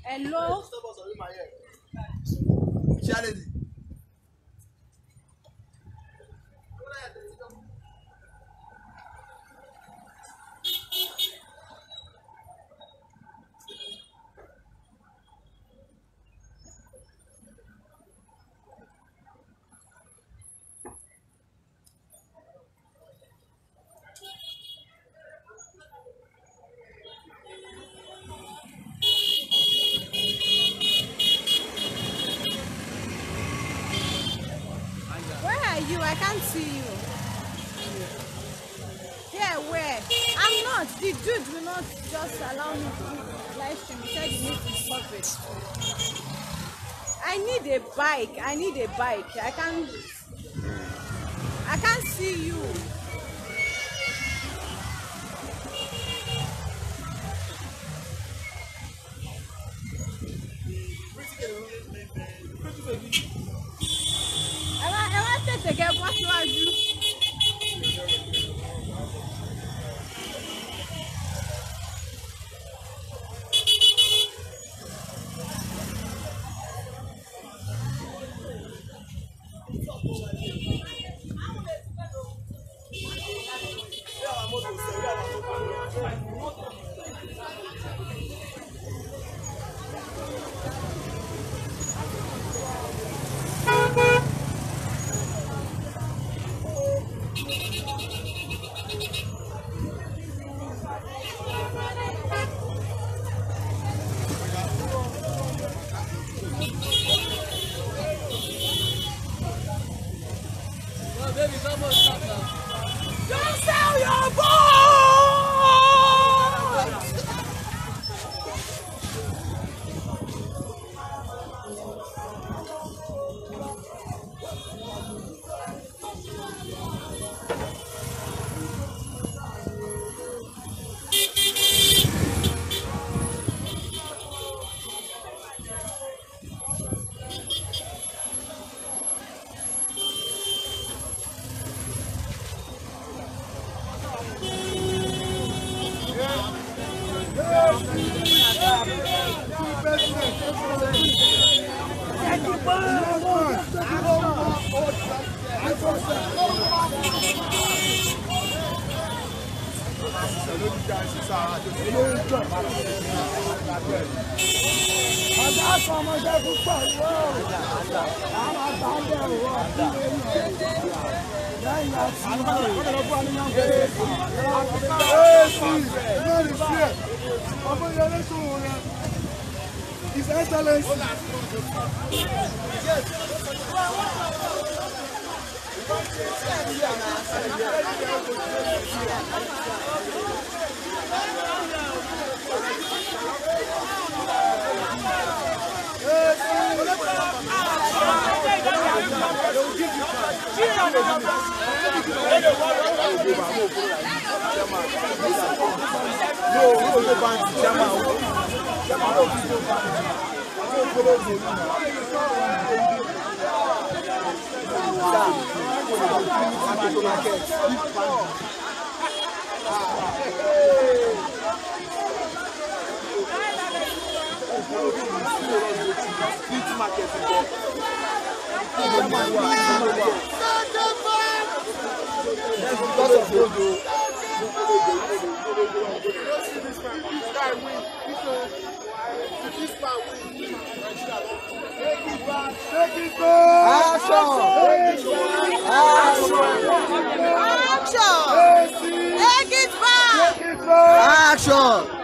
Hello. Chidi. I can't see you. Yeah, where? I'm not. The dude will not just allow me to live stream. He said he needs to stop it. I need a bike. I need a bike. I can't see you. I want to get what you are doing. Don't sell your Omoyele Sowore, His Excellency. Yes. Action!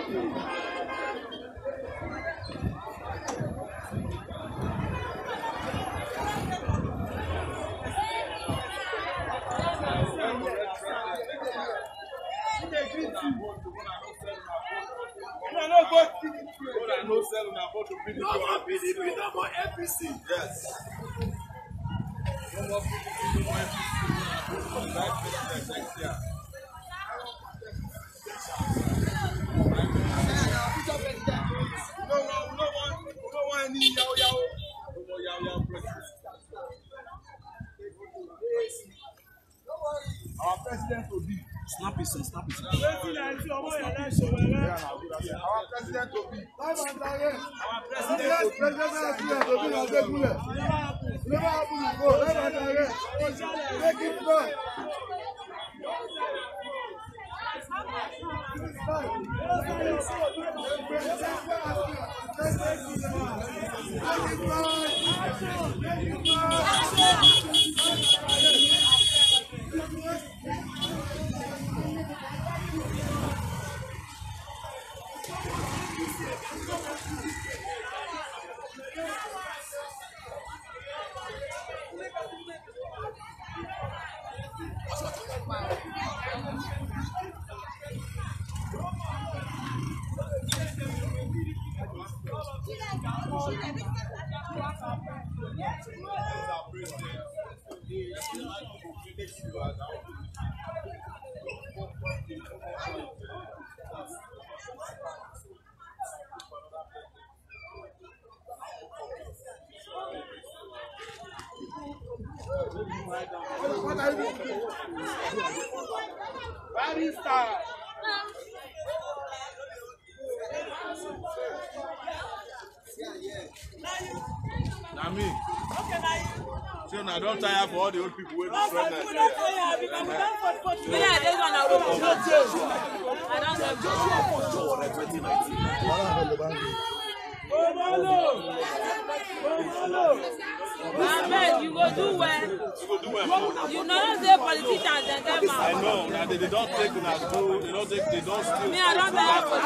Our president will be. Snap it, snap it. Our president will be. Our president will be Ajegunle. Never happen before. Live and direct. Make it fun. Nami. So I don't tire for all the old people waiting for Nigeria. Ahmed, you go do well. You know the politicians and them. I know that they don't take una do. They don't take. They don't steal. Me, I don't tire for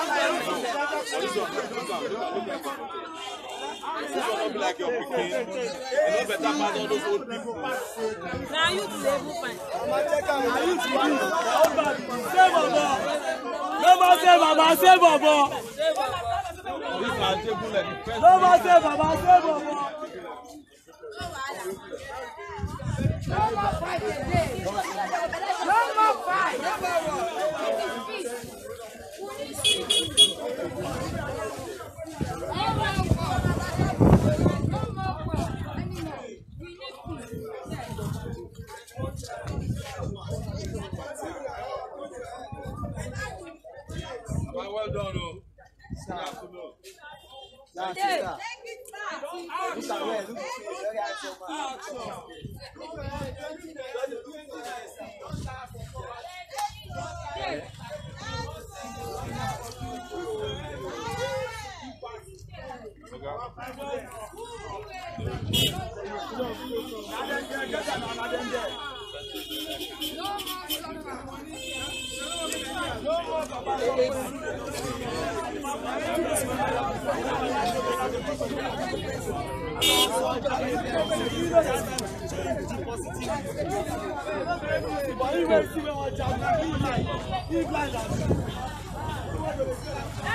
This will not be like your picking. You know better than all those old people. Now you do the movement. Say Baba, say Baba. Baba, say Baba, say Baba. No more fight today. No more fight. Well done, oh. Good afternoon. That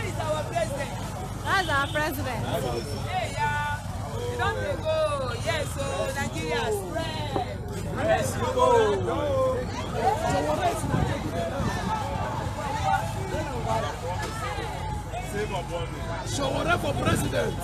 is our president. That's our president. Hey, yeah. You don't go. Yes, so Nigeria spread. Yes, go. Sowore for president.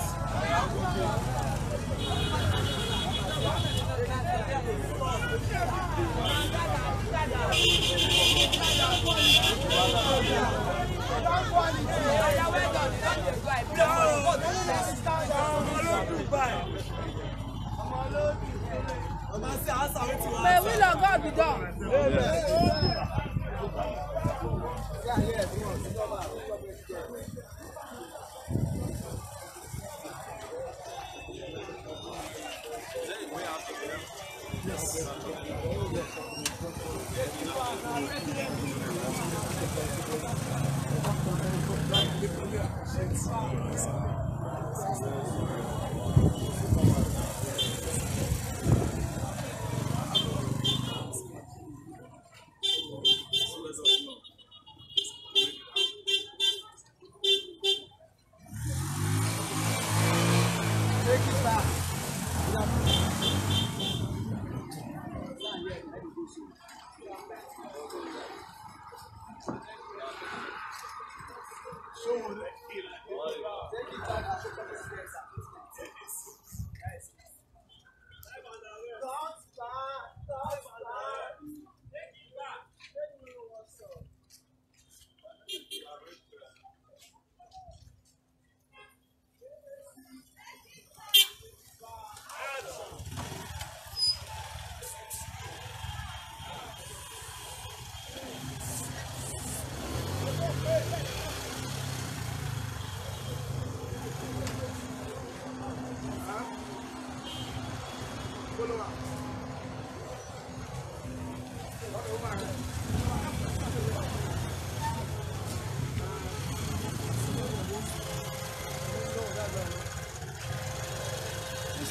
May will of God be done.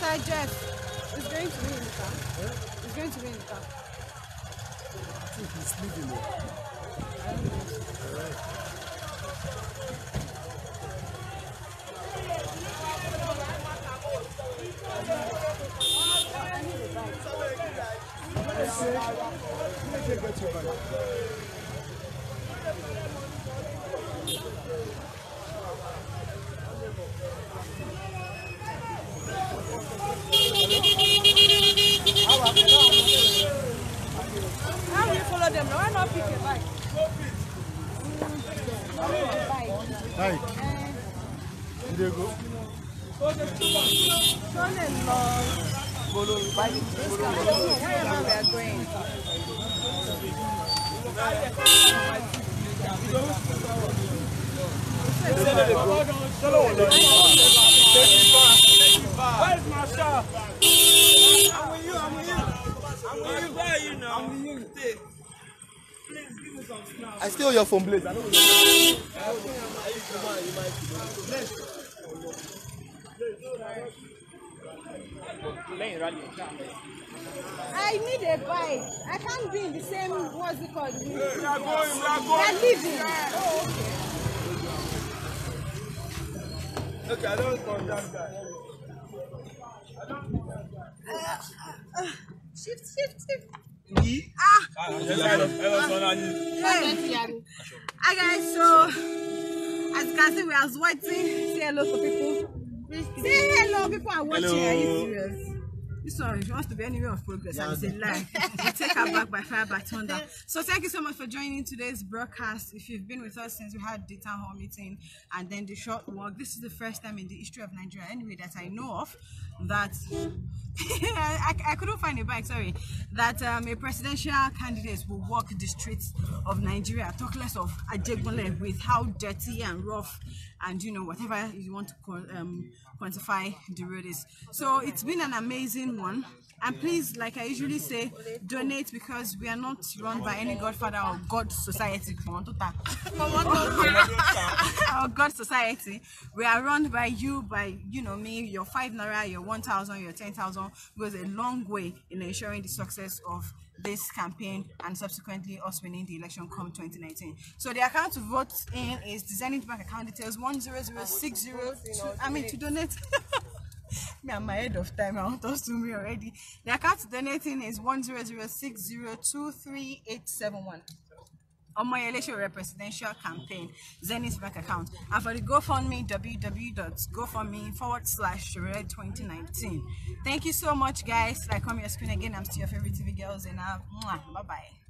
Mr. Jeff is going to be in the car. He's going to be in the car. I think he's leaving it. All right. How will you follow them? Why not pick a bike? Hi. There you go. Wherever we are going. Where's my shop? I'm with you. I'm with you. Where are you now? I'm with you. Please give me some snacks. I steal your phone, please. I don't I need a bike. I can't be in the same, what's it called? We are going. They're leaving. Oh, okay. Okay, I don't want that guy. Shift. Hi guys, so as you can see, we are waiting. Say hello to people. Say hello, people are watching. Hello. Are you serious? This one, if you want to be anywhere of progress, and it's a lie. We take her back by fire, by thunder. So thank you so much for joining today's broadcast. If you've been with us since we had the town hall meeting and then the short walk, this is the first time in the history of Nigeria, anyway, that I know of, that I couldn't find a bike, sorry, that a presidential candidate will walk the streets of Nigeria, talk less of Ajegunle, with how dirty and rough and, you know, whatever you want to quantify the road is. So it's been an amazing one. And please, like I usually say, donate, because we are not run by any Godfather or God Society. Or God Society. We are run by you, by, you know, me. Your 5 naira, your 1,000, your 10,000 goes a long way in ensuring the success of this campaign and subsequently us winning the election come 2019. So the account to vote in is the Zenith Bank account details 10060. To donate. Me, I'm ahead of time. I want us to me already. The account to donating is 10060238871. Omoyele Sowore presidential campaign, Zenith Bank account. And for the GoFundMe, www.gofundme/Sowore2019. Thank you so much, guys. I come your screen again. I'm still your favorite TV girls, and bye bye.